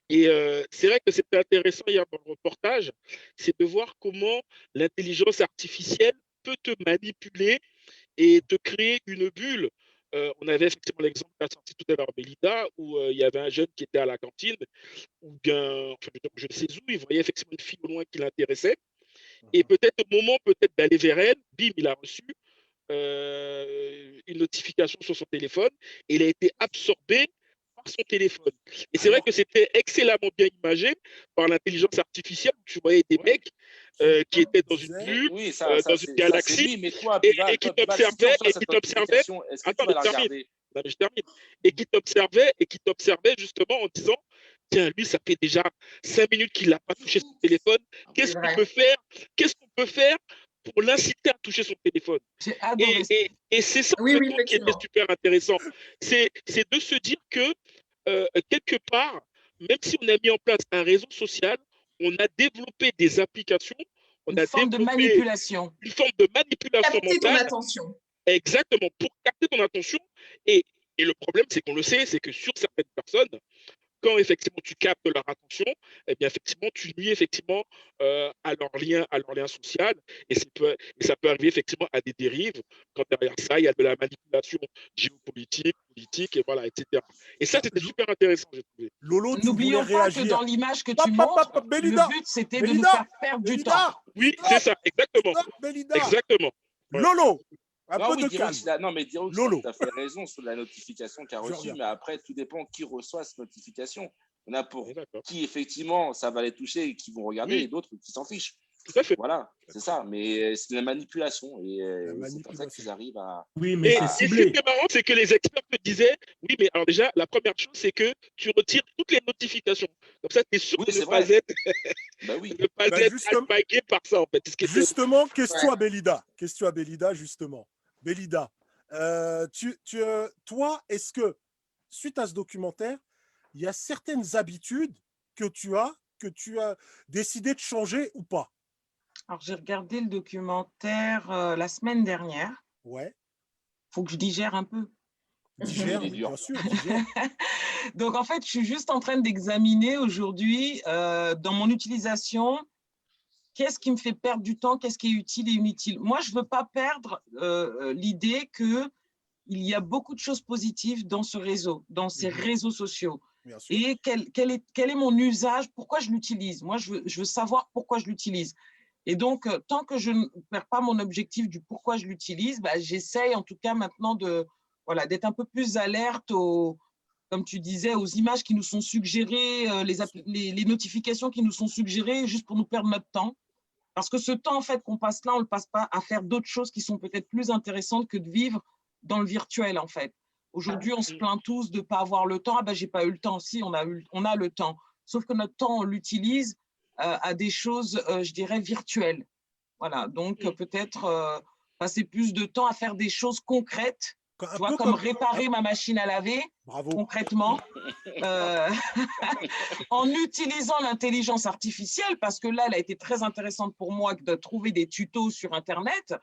Et c'est vrai que c'était intéressant hier dans le reportage, c'est de voir comment l'intelligence artificielle peut te manipuler et te créer une bulle. On avait effectivement l'exemple qu'a sorti tout à l'heure Belinda, où il y avait un jeune qui était à la cantine, ou bien, enfin, je ne sais où, il voyait effectivement une fille au loin qui l'intéressait, et peut-être au moment peut-être d'aller vers elle, bim, il a reçu une notification sur son téléphone, et il a été absorbé par son téléphone. Et c'est vrai que c'était excellemment bien imagé par l'intelligence artificielle. Tu voyais des mecs qui étaient dans une bulle, Oui, dans une galaxie, lui. Mais toi, et qui t'observaient, et qui t'observaient. Est-ce que Attends, tu vas mais la je termine. regarder? Non, mais je termine. Et qui t'observait justement en disant, tiens, lui, ça fait déjà 5 minutes qu'il n'a pas touché son téléphone. Qu'est-ce qu'on peut faire? Qu'est-ce qu'on peut faire pour l'inciter à toucher son téléphone? J'ai adoré ça. Et c'est ça Oui, oui, qui était super intéressant. C'est de se dire que quelque part, même si on a mis en place un réseau social, on a développé des applications, on Une a forme de développé manipulation. une forme de manipulation Capter ton mentale. attention. Exactement, pour capter ton attention. Et le problème, c'est qu'on le sait, c'est que sur certaines personnes, quand effectivement tu captes leur attention, eh bien effectivement tu nuis effectivement à leur lien social, et ça peut arriver effectivement à des dérives quand derrière ça il y a de la manipulation géopolitique, politique, et voilà, etc. Et ça c'était super intéressant, j'ai trouvé. Lolo, tu voulais N'oublions pas que réagir. dans l'image que tu montres, le but c'était de nous faire perdre du temps. Oui, c'est ça, exactement. Exactement. Ouais. Lolo, un Non, peu oui, de calme. non, mais Diroux, tu as Lolo. tout à fait raison sur la notification qu'il a Je reçue, reviens. mais après, tout dépend qui reçoit cette notification. Il y en a pour Oui, d'accord. qui, effectivement, ça va les toucher et qui vont regarder, Oui. et d'autres qui s'en fichent. Tout à fait. Voilà, c'est ça. Mais c'est de la manipulation. Et c'est pour ça manipulation. qu'ils arrivent à. Oui, mais Et c'est ce qui ciblé. est marrant, c'est que les experts te disaient, oui, mais alors déjà, la première chose, c'est que tu retires toutes les notifications. Comme ça, tu es sûr Oui, de c'est ne pas vrai. être, Bah oui. de pas Bah, être justement- alpagué par ça, en fait. C'est ce qui était- Justement, question à Belida. Question à Belida, justement. Belida, toi, est-ce que, suite à ce documentaire, il y a certaines habitudes que tu as que tu as décidé de changer ou pas? Alors, j'ai regardé le documentaire la semaine dernière. Ouais, Il faut que je digère un peu. digère, Il est oui, dur. bien sûr, digère. Donc, en fait, je suis juste en train d'examiner aujourd'hui, dans mon utilisation, qu'est-ce qui me fait perdre du temps, qu'est-ce qui est utile et inutile. Moi, je ne veux pas perdre l'idée qu'il y a beaucoup de choses positives dans ce réseau, dans ces réseaux sociaux. Bien sûr. Et quel est mon usage, pourquoi je l'utilise. Moi, je veux savoir pourquoi je l'utilise. Et donc, tant que je ne perds pas mon objectif du pourquoi je l'utilise, bah, j'essaye en tout cas maintenant d'être un peu plus alerte comme tu disais, aux images qui nous sont suggérées, les notifications qui nous sont suggérées juste pour nous perdre notre temps. Parce que ce temps, en fait, qu'on passe là, on ne le passe pas à faire d'autres choses qui sont peut-être plus intéressantes que de vivre dans le virtuel, en fait. Aujourd'hui, on se plaint tous de ne pas avoir le temps. Ah ben, j'ai pas eu le temps. Si, on a le temps. Sauf que notre temps, on l'utilise à des choses, je dirais, virtuelles. Voilà. Donc, peut-être passer plus de temps à faire des choses concrètes, Un tu vois, peu comme réparer ma machine à laver, Bravo. concrètement, en utilisant l'intelligence artificielle, parce que là, elle a été très intéressante pour moi de trouver des tutos sur Internet,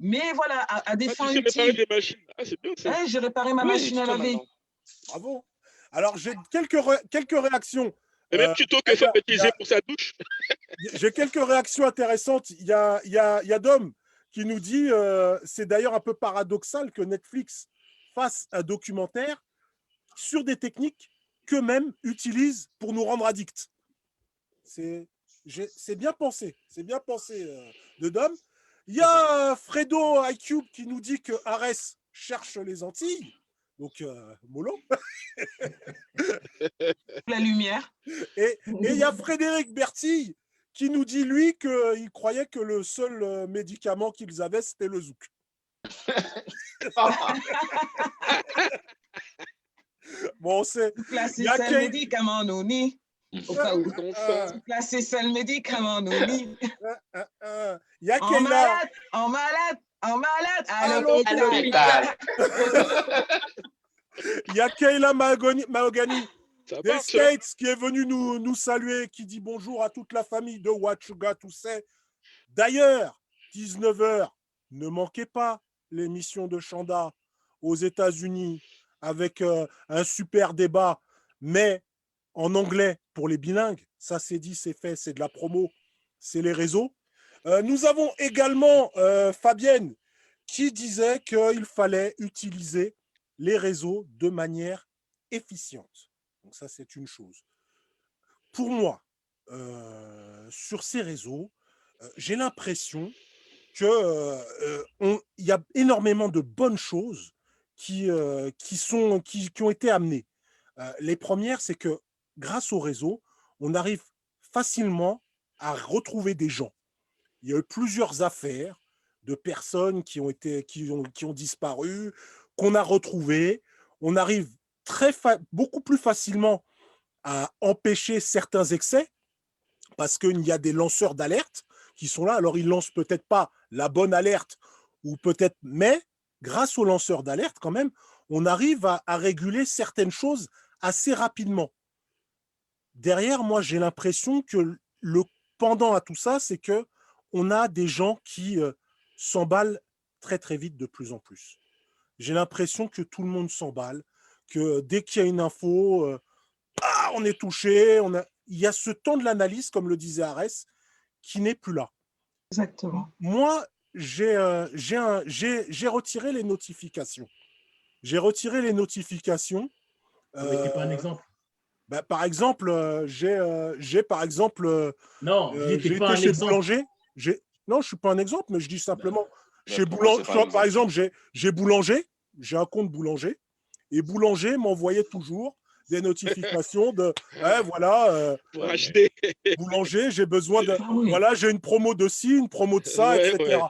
mais voilà, à des fins Tu sais réparer utiles. des machines. Ah, c'est bien ça. Ouais, j'ai réparé ma Oui, machine à tuto laver. maintenant. Bravo. Alors, j'ai quelques réactions. Et même tuto que il y Fab a- il y utilisait a- pour sa douche. J'ai quelques réactions intéressantes. Il y a Dom qui nous dit c'est d'ailleurs un peu paradoxal que Netflix fasse un documentaire sur des techniques qu'eux-mêmes utilisent pour nous rendre addicts. C'est bien pensé. C'est bien pensé de Dom. Il y a Fredo iCube qui nous dit que Arès cherche les Antilles. Donc, mollo. La lumière. Et il y a Frédéric Bertille qui nous dit, lui, qu'il croyait que le seul médicament qu'ils avaient, c'était le zouk. Bon, c'est. Placer Il y a seul Kay- médicament non ni. Au cas où. Placer seul médicament non ni. Il y a En Kayla. malade, en malade, en malade. À À l'hôpital. Il y a Kayla Mahogany Ça des marche. States qui est venue nous saluer, qui dit bonjour à toute la famille de What You Got to Say. D'ailleurs, 19h, ne manquez pas l'émission de Chanda aux États-Unis avec un super débat, mais en anglais pour les bilingues. Ça, c'est dit, c'est fait, c'est de la promo, c'est les réseaux. Nous avons également Fabienne qui disait qu'il fallait utiliser les réseaux de manière efficiente. Donc ça, c'est une chose. Pour moi, sur ces réseaux, j'ai l'impression qu'il y a énormément de bonnes choses qui ont été amenées. Les premières, c'est que grâce au réseau, on arrive facilement à retrouver des gens. Il y a eu plusieurs affaires de personnes qui ont disparu, qu'on a retrouvées. On arrive beaucoup plus facilement à empêcher certains excès parce qu'il y a des lanceurs d'alerte qui sont là. Alors, ils lancent peut-être pas la bonne alerte, ou peut-être, mais grâce aux lanceurs d'alerte, quand même, on arrive à réguler certaines choses assez rapidement. Derrière, moi, j'ai l'impression que le pendant à tout ça, c'est que on a des gens qui s'emballent très, très vite de plus en plus. J'ai l'impression que tout le monde s'emballe, que dès qu'il y a une info, on est touché. Il y a ce temps de l'analyse, comme le disait Arès, qui n'est plus là. Exactement. Moi, j'ai retiré les notifications. J'ai retiré les notifications. Mettez pas un exemple. Bah, par exemple, j'ai par exemple, Non, j'ai n'était été pas un chez exemple. Boulanger. Non, je suis pas un exemple, mais je dis simplement chez pour moi, c'est Boulanger. pas un Par exemple. exemple, j'ai Boulanger, j'ai un compte Boulanger, et Boulanger m'envoyait toujours des notifications de voilà, Pour acheter. Boulanger, j'ai besoin de Ah oui. voilà, j'ai une promo de ci, une promo de ça, Ouais, etc. ouais.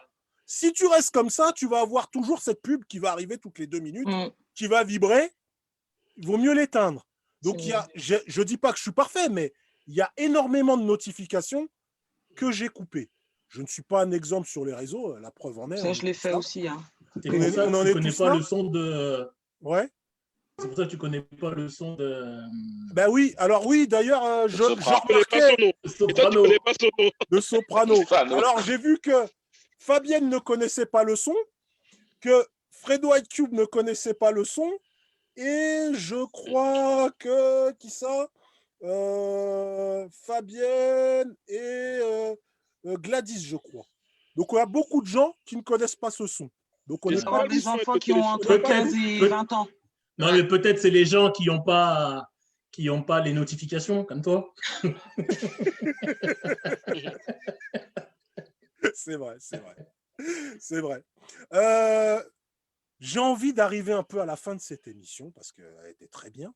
Si tu restes comme ça, tu vas avoir toujours cette pub qui va arriver toutes les 2 minutes, qui va vibrer. Il vaut mieux l'éteindre. Donc, je ne dis pas que je suis parfait, mais il y a énormément de notifications que j'ai coupées. Je ne suis pas un exemple sur les réseaux, la preuve en est. Ça, je l'ai fait aussi. Hein. C'est pour ça que tu ne connais pas le son de. Ouais. C'est pour ça que tu connais pas le son de Ben oui, alors oui, d'ailleurs, je Soprano. Je connais pas son remarquais nom. Et toi, tu Soprano. connais pas son nom. de Soprano. Soprano. Alors, j'ai vu que Fabienne ne connaissait pas le son, que Fredo White Cube ne connaissait pas le son, et je crois que, qui ça Fabienne et Gladys, je crois. Donc, il y a beaucoup de gens qui ne connaissent pas ce son. Donc, on Mais n'est c'est pas... pas Avoir le des son avec enfants le qui ont téléphone. entre Peut-être- 15 et peut- 20 ans. Non, mais peut-être c'est les gens qui n'ont pas les notifications, comme toi. C'est vrai, c'est vrai. C'est vrai. J'ai envie d'arriver un peu à la fin de cette émission parce qu'elle était très bien.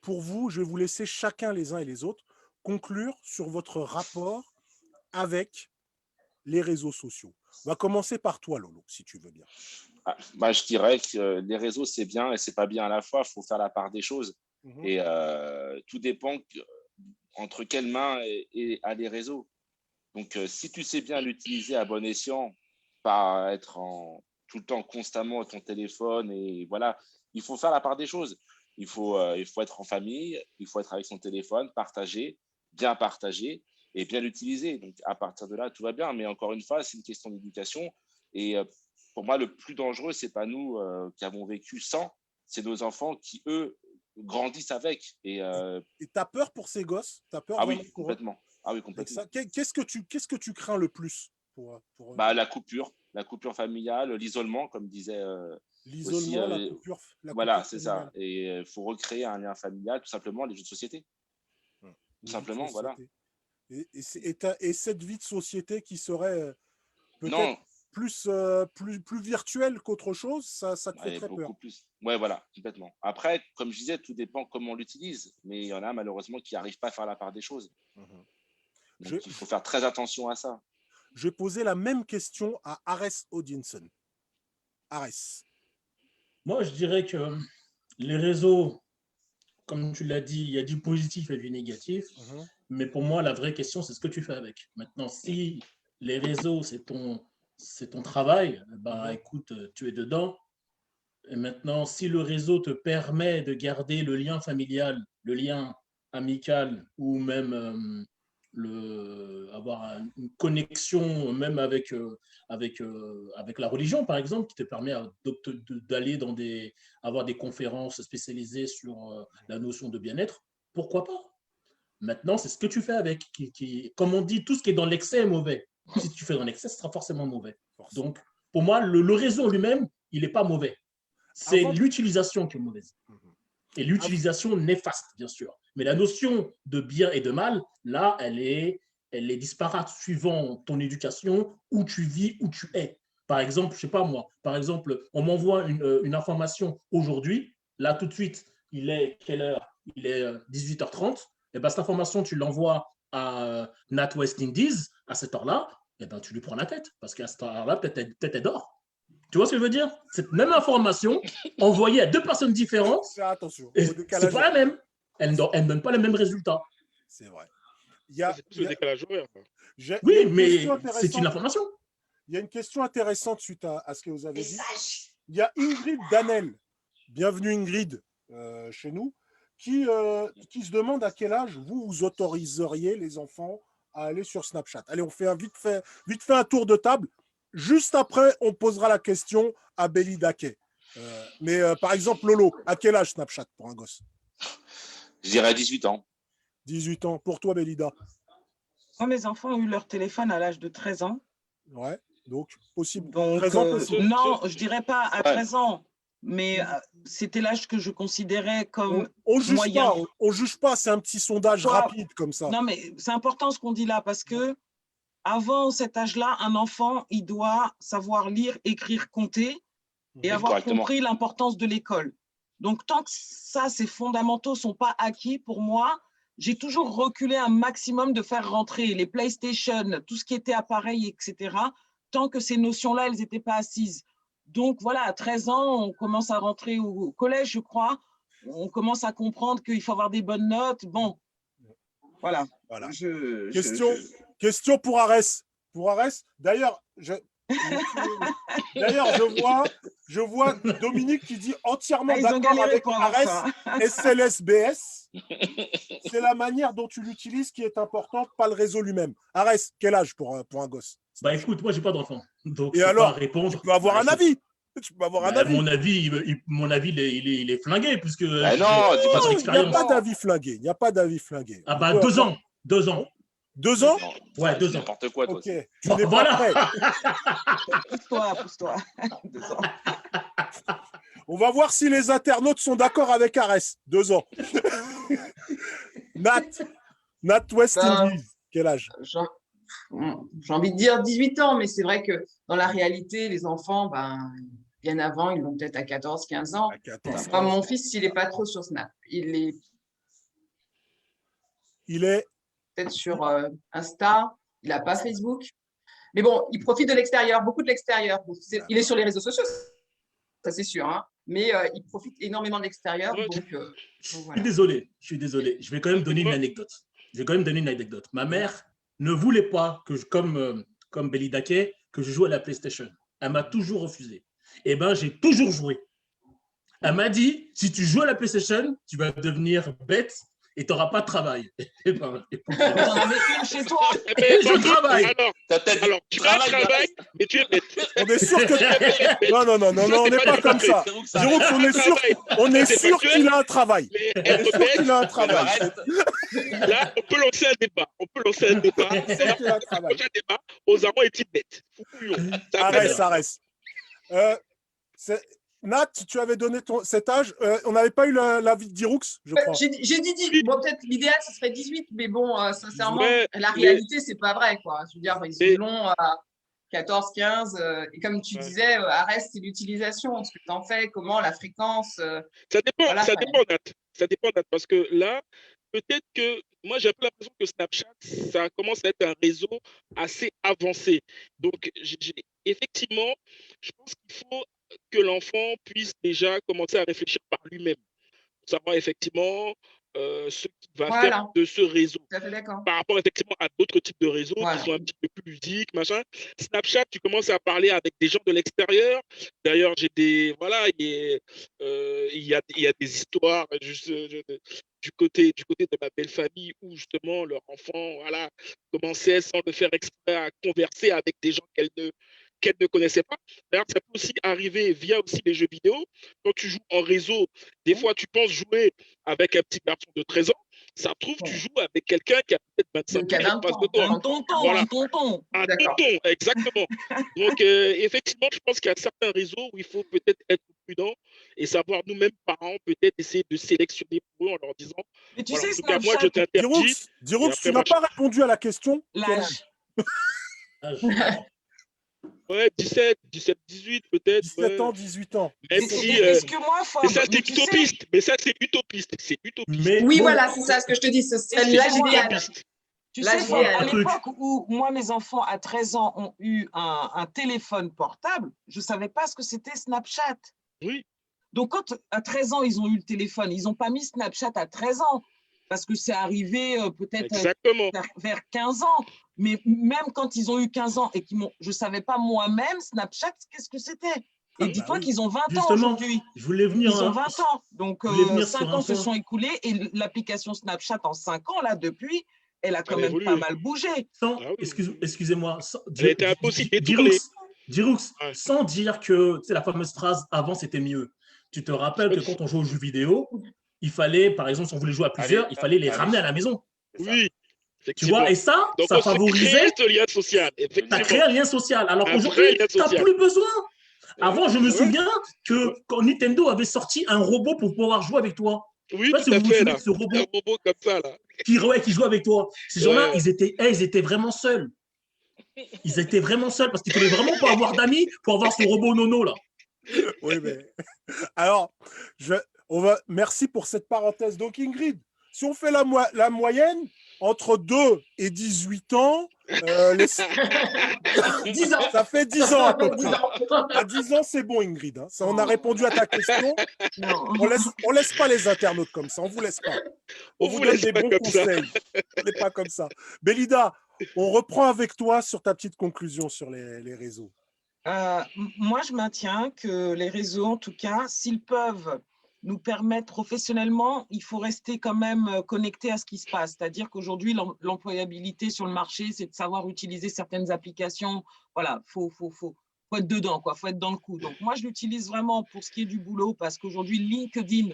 Pour vous, je vais vous laisser chacun les uns et les autres conclure sur votre rapport avec les réseaux sociaux. On va commencer par toi, Lolo, si tu veux bien. Ah, bah, je dirais que les réseaux, c'est bien et c'est pas bien à la fois. Il faut faire la part des choses. Mhm. Et tout dépend entre quelles mains a les réseaux. Donc, si tu sais bien l'utiliser à bon escient, pas être tout le temps constamment à ton téléphone, et voilà, il faut faire la part des choses. Il faut être en famille, il faut être avec son téléphone, bien partager et bien l'utiliser. Donc, à partir de là, tout va bien. Mais encore une fois, c'est une question d'éducation. Et pour moi, le plus dangereux, c'est pas nous qui avons vécu sans, c'est nos enfants qui, eux, grandissent avec. Et Et tu as peur pour ces gosses? Tu as peur ah vraiment oui, pour eux complètement. Ah oui, avec complètement. ça? Qu'est-ce que tu crains le plus pour eux? Bah, la coupure familiale, l'isolement, comme disait aussi. L'isolement, la coupure Voilà, c'est familiale. ça. Et il faut recréer un lien familial, tout simplement, les jeux de société. Ouais. Tout simplement, voilà. Et cette vie de société qui serait peut-être Non, plus virtuelle qu'autre chose, ça te fait ouais, très peur. beaucoup plus. Ouais, voilà, complètement. Après, comme je disais, tout dépend comment on l'utilise. Mais il y en a malheureusement qui n'arrivent pas à faire la part des choses. Mhm. Donc, il faut faire très attention à ça. Je vais poser la même question à Ares Odinson. Ares. Moi, je dirais que les réseaux, comme tu l'as dit, il y a du positif et du négatif. Mhm. Mais pour moi, la vraie question, c'est ce que tu fais avec. Maintenant, si les réseaux, c'est ton travail, bah, écoute, tu es dedans. Et maintenant, si le réseau te permet de garder le lien familial, le lien amical ou même avoir une connexion même avec la religion, par exemple, qui te permet d'aller avoir des conférences spécialisées sur la notion de bien-être, pourquoi pas? Maintenant, c'est ce que tu fais avec. Comme on dit, tout ce qui est dans l'excès est mauvais. Si tu fais dans l'excès, ce sera forcément mauvais. Donc, pour moi, le réseau lui-même, il n'est pas mauvais. C'est l'utilisation qui est mauvaise. Et l'utilisation néfaste, bien sûr. Mais la notion de bien et de mal, là, elle est disparate suivant ton éducation, où tu vis, où tu es. Par exemple, je ne sais pas moi, par exemple, on m'envoie une information aujourd'hui, là tout de suite, il est quelle heure? Il est 18h30. Et ben, cette information, tu l'envoies à NatWest Indies à cette heure-là, et ben, tu lui prends la tête, parce qu'à cette heure-là, peut-être elle dort. Tu vois ce que je veux dire? Cette même information envoyée à deux personnes différentes, attention, c'est pas la même. Elle ne donne pas le même résultat. C'est vrai. C'est plus le décalage horaire. Oui, mais c'est une information. Il y a une question intéressante suite à ce que vous avez dit. Il y a Ingrid Danel, bienvenue Ingrid, chez nous, qui se demande à quel âge vous autoriseriez les enfants à aller sur Snapchat. Allez, on fait vite fait un tour de table. Juste après, on posera la question à Belly Daquet. Mais par exemple, Lolo, à quel âge Snapchat pour un gosse? Je dirais 18 ans. 18 ans. Pour toi, Belida? Moi, mes enfants ont eu leur téléphone à l'âge de 13 ans. Ouais, donc possible. Donc, 13 ans possible. non, je ne dirais pas à 13 ans, mais c'était l'âge que je considérais comme on juge moyen. pas, on juge pas, c'est un petit sondage rapide comme ça. Non, mais c'est important ce qu'on dit là, parce que avant cet âge-là, un enfant, il doit savoir lire, écrire, compter et avoir compris l'importance de l'école. Donc, tant que ça, ces fondamentaux ne sont pas acquis, pour moi, j'ai toujours reculé un maximum de faire rentrer les PlayStation, tout ce qui était appareil, etc., tant que ces notions-là, elles n'étaient pas assises. Donc, voilà, à 13 ans, on commence à rentrer au collège, je crois. On commence à comprendre qu'il faut avoir des bonnes notes. Bon, voilà. Question pour Arès. D'ailleurs, je vois Je vois Dominique qui dit entièrement Ah, ils ont d'accord galéré avec pour avoir Arès, ça. SLSBS. C'est la manière dont tu l'utilises qui est importante, pas le réseau lui-même. Arès, quel âge pour un gosse? Bah écoute, moi, j'ai pas d'enfant. Donc, Et je peux pas alors, tu répondre. peux avoir Bah, un avis. Tu peux avoir un bah, avis. mon avis, il est flingué, puisque Bah j'ai non, dis pas pas ça. Il n'y a d'expérience. pas d'avis flingué. Il n'y a pas d'avis flingué. Ah On bah, peut 2 avoir- ans. 2 ans. 2 ans? Non, Ouais, c'est 2 ans. n'importe quoi, toi Ok. aussi. Tu n'es pas Voilà. prêt. Pousse-toi. 2 ans. On va voir si les internautes sont d'accord avec Arès. 2 ans. Nat West Ben, Indies. Quel âge? J'ai envie de dire 18 ans, mais c'est vrai que dans la réalité, les enfants, ben, bien avant, ils l'ont peut-être à 14, 15 ans. À 14. Moi, mon fils, il n'est pas trop sur Snap. Il est Il est. peut-être sur Insta, il n'a pas Facebook. Mais bon, il profite de l'extérieur, beaucoup de l'extérieur. Donc, il est sur les réseaux sociaux, ça c'est sûr, hein, mais il profite énormément de l'extérieur. Ouais, Donc, Je voilà. suis désolé. Je vais quand même donner une anecdote. Ma mère ne voulait pas que comme Belly Daquet, que je joue à la PlayStation. Elle m'a toujours refusé. Eh ben, j'ai toujours joué. Elle m'a dit, si tu joues à la PlayStation, tu vas devenir bête et tu n'auras pas de travail. Eh ben, écoute, T'en avais une chez toi. Mais je travaille. Alors, tu vas au travail, mais tu es bête. On est sûr que. Non, on n'est pas comme ça. Giroux, on est sûr qu'il a un travail. Mais On est être sûr bête, qu'il a un travail. là, on peut lancer un débat. sûr qu'il a un travail. Un débat aux amants est-il bête? Arès. Nat, tu avais donné cet âge. On n'avait pas eu l'avis de Diroux, je crois. J'ai dit 18. Bon, peut-être l'idéal, ce serait 18, mais bon, sincèrement, Ouais, la réalité, c'est pas vrai, quoi. Je veux dire, ils l'ont à 14, 15. Et comme tu disais, Arès, c'est l'utilisation. Ce que tu en fais, comment, la fréquence. Ça dépend, voilà, ça dépend, Nat, parce que là, peut-être que moi, j'ai un peu l'impression que Snapchat, ça commence à être un réseau assez avancé. Donc, effectivement, je pense qu'il faut que l'enfant puisse déjà commencer à réfléchir par lui-même, pour savoir effectivement ce qu'il va faire Voilà, de ce réseau. tout à fait d'accord. Par rapport effectivement à d'autres types de réseaux Voilà. qui sont un petit peu plus ludiques, machin. Snapchat, tu commences à parler avec des gens de l'extérieur. D'ailleurs, voilà, il y a des histoires juste du côté de ma belle famille où justement leur enfant, voilà, commençait sans le faire exprès à converser avec des gens qu'elle ne connaissait pas. D'ailleurs, ça peut aussi arriver via aussi les jeux vidéo. Quand tu joues en réseau, des fois, tu penses jouer avec un petit garçon de 13 ans. Ça se trouve, tu joues avec quelqu'un qui a peut-être 25 Qui a ans en 20 face de ans. toi. Un tonton, Voilà. un tonton. Un D'accord. tonton, exactement. Donc, effectivement, je pense qu'il y a certains réseaux où il faut peut-être être prudent et savoir nous-mêmes, parents, peut-être essayer de sélectionner pour eux en leur disant, Mais tu voilà, sais, en tout cas, moi, je Snapchat, t'interdis. Diroux, Et après, tu n'as machin. pas répondu à la question. l'âge. Ouais, 17, 18 peut-être. 17 ouais. ans, 18 ans. Même Mais si, excuse-moi, Fob, mais ça, c'est mais tu sais, utopiste. Mais ça, c'est utopiste. C'est utopiste. Mais Oui, bon, voilà, c'est ça ce que je te dis. Ce serait Excuse-moi, l'âge idéal. Utopiste. tu Là, sais, j'ai Fob, un à truc. l'époque où moi, mes enfants à 13 ans ont eu un téléphone portable, je ne savais pas ce que c'était Snapchat. Oui. Donc, quand à 13 ans, ils ont eu le téléphone, ils n'ont pas mis Snapchat à 13 ans, parce que c'est arrivé peut-être Exactement. vers 15 ans. Mais même quand ils ont eu 15 ans et je ne savais pas moi-même, Snapchat, qu'est-ce que c'était? Et Ah, dis-toi bah oui. qu'ils ont 20 ans Justement, aujourd'hui. je voulais venir. Ils ont 20 ans. Donc, je voulais venir 5 sur ans un se point. sont écoulés et l'application Snapchat en 5 ans, là, depuis, elle a quand Elle a même évolué. pas mal bougé. Sans, Ah oui. excusez-moi, Elle a été impossible détournée. Diroux, Ouais. sans dire que la fameuse phrase avant c'était mieux. Tu te rappelles que quand on joue aux jeux vidéo, il fallait, par exemple, si on voulait jouer à plusieurs, il fallait les ramener à la maison. Oui. Tu Effectivement. vois, et ça, Donc, ça on se crée favorisait, ce lien social. ça Effectivement. crée un lien social. Alors Un qu'aujourd'hui, vrai lien tu n'as social. plus besoin. Avant, je me Ouais. souviens que quand Nintendo avait sorti un robot pour pouvoir jouer avec toi. Oui, Je sais pas tout si vous à vous fait, souvenez là. de ce robot Un robot comme ça, là. qui jouait avec toi. Ces gens-là, Ouais. ils étaient vraiment seuls. Ils étaient vraiment seuls parce qu'ils ne pouvaient vraiment pas avoir d'amis pour avoir ce robot nono là. Oui, mais. Alors, merci pour cette parenthèse. Donc, Ingrid, si on fait la moyenne entre 2 et 18 ans, 10 ans. ça fait 10 ans à peu 10 près. ans. À 10 ans, c'est bon, Ingrid. Hein. Ça, on a répondu à ta question. Non. On laisse pas les internautes comme ça. On vous laisse pas. On vous donne laisse des pas bons comme ça. conseils. On n'est pas comme ça. Bélida, on reprend avec toi sur ta petite conclusion sur les réseaux. Moi, je maintiens que les réseaux, en tout cas, s'ils peuvent nous permettre professionnellement, il faut rester quand même connecté à ce qui se passe. C'est-à-dire qu'aujourd'hui, l'employabilité sur le marché, c'est de savoir utiliser certaines applications. Voilà, faut être dedans, quoi. Faut être dans le coup. Donc, moi, je l'utilise vraiment pour ce qui est du boulot parce qu'aujourd'hui, LinkedIn,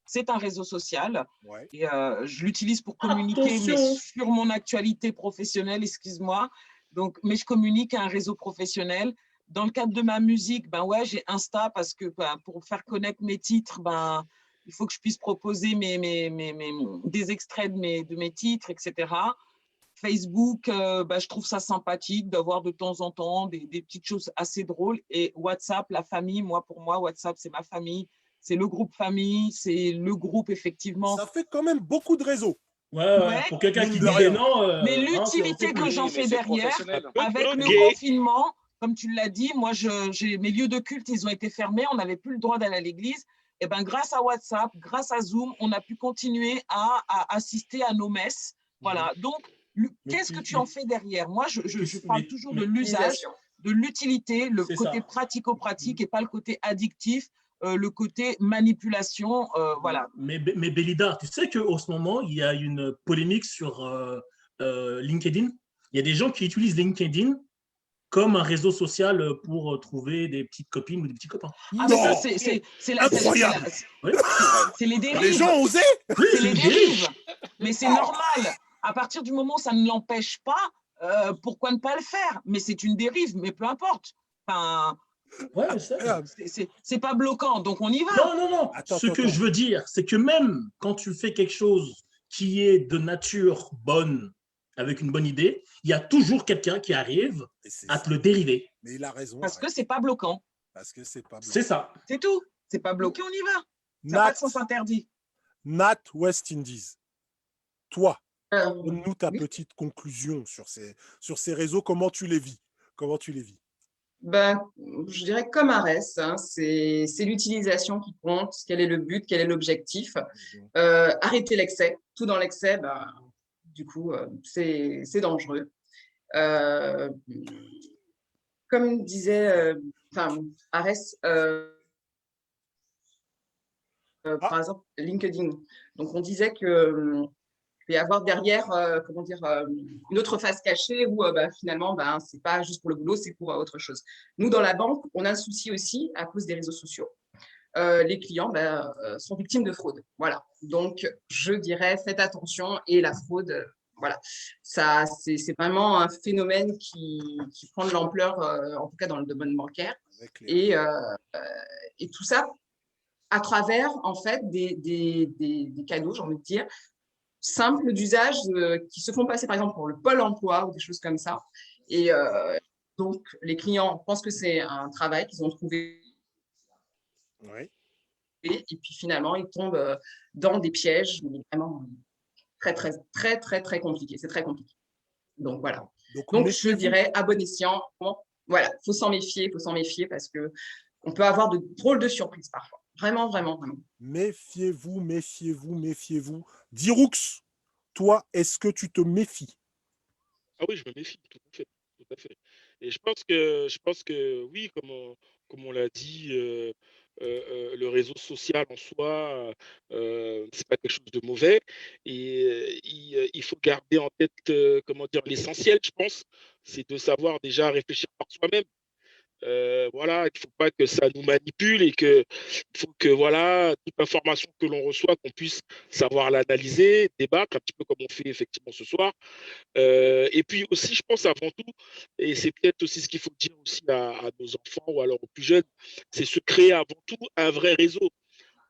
c'est un réseau social. Ouais. Et je l'utilise pour communiquer, mais Attention. sur mon actualité professionnelle, excuse-moi. Donc, mais je communique à un réseau professionnel. Dans le cadre de ma musique, ben ouais, j'ai Insta parce que pour faire connaître mes titres, ben, il faut que je puisse proposer des extraits de mes titres, etc. Facebook, ben, je trouve ça sympathique d'avoir de temps en temps des petites choses assez drôles. Et WhatsApp, la famille, pour moi, WhatsApp, c'est ma famille. C'est le groupe famille, c'est le groupe, effectivement. Ça fait quand même beaucoup de réseaux. Ouais. Pour quelqu'un Mine qui de dit des rien. noms, Mais hein, l'utilité c'est que plus. j'en Oui, mais fais c'est derrière, professionnel. avec le Ok. confinement, comme tu l'as dit, moi, mes lieux de culte, ils ont été fermés, on n'avait plus le droit d'aller à l'église. Et ben, grâce à WhatsApp, grâce à Zoom, on a pu continuer à assister à nos messes. Voilà. Donc, qu'est-ce que tu en fais derrière? Moi, je parle toujours de l'usage, Utilisation. de l'utilité, le C'est côté ça. pratico-pratique et pas le côté addictif, le côté manipulation. Voilà. Mais Belida, tu sais qu'en ce moment, il y a une polémique sur LinkedIn. Il y a des gens qui utilisent LinkedIn comme un réseau social pour trouver des petites copines ou des petits copains. Ah, mais ça, Non, incroyable. Oui, c'est les Les dérives. gens ont osé. oui, C'est c'est les une dérive. dérives. Mais c'est normal. À partir du moment où ça ne l'empêche pas, pourquoi ne pas le faire? Mais c'est une dérive, mais peu importe. Enfin, Ouais, je sais. Incroyable. c'est pas bloquant, donc on y va. Non. Attends, Ce que je veux dire, c'est que même quand tu fais quelque chose qui est de nature bonne, avec une bonne idée, il y a toujours quelqu'un qui arrive Et c'est à ça. te le dériver. Mais il a raison. Parce que arrête. c'est pas bloquant. Parce que c'est pas blanc. C'est ça. C'est tout. C'est pas bloqué, on y va. Ça n'a pas de sens interdit. Nat West Indies. Toi, Euh, donne-nous ta oui. petite conclusion sur ces réseaux. Comment tu les vis? Comment tu les vis? Ben, je dirais comme Arès, hein, c'est l'utilisation qui compte, quel est le but, quel est l'objectif. Arrêter l'excès, tout dans l'excès, ben, du coup, c'est dangereux. Euh, Comme disait Arès, par exemple, LinkedIn. Donc, on disait que peut y avoir derrière, une autre face cachée où finalement, c'est pas juste pour le boulot, c'est pour autre chose. Nous, dans la banque, on a un souci aussi à cause des réseaux sociaux. Les clients sont victimes de fraude. Voilà. Donc, je dirais, faites attention et la fraude, voilà. Ça, c'est vraiment un phénomène qui prend de l'ampleur, en tout cas dans le domaine bancaire. Et tout ça à travers, en fait, des cadeaux, j'ai envie de dire, simples d'usage qui se font passer, par exemple, pour le pôle emploi ou des choses comme ça. Et donc, les clients pensent que c'est un travail qu'ils ont trouvé. Oui. Et puis, finalement, ils tombent dans des pièges, mais vraiment très, très, très, très, très compliqués. C'est très compliqué. Donc, voilà. Donc je dirais, à bon escient, voilà, il faut s'en méfier parce qu'on peut avoir de drôles de surprises parfois. Vraiment, vraiment, vraiment. Méfiez-vous, méfiez-vous, méfiez-vous. Diroux, toi, est-ce que tu te méfies? Ah oui, je me méfie, tout à fait. Tout à fait. Et je pense que oui, comme on l'a dit, le réseau social en soi, c'est pas quelque chose de mauvais. Et il faut garder en tête, comment dire, l'essentiel, je pense, c'est de savoir déjà réfléchir par soi-même. Voilà, il ne faut pas que ça nous manipule et que il faut que voilà, toute information que l'on reçoit, qu'on puisse savoir l'analyser, débattre, un petit peu comme on fait effectivement ce soir. Et puis aussi, je pense avant tout, et c'est peut-être aussi ce qu'il faut dire aussi à nos enfants ou alors aux plus jeunes, c'est se créer avant tout un vrai réseau.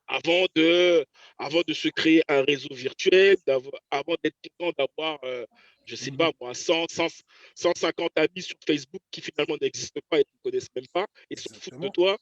Avant de se créer un réseau virtuel, avant d'être content d'avoir, je ne sais pas moi, 150 amis sur Facebook qui finalement n'existent pas et ne te connaissent même pas et s'en foutent de toi,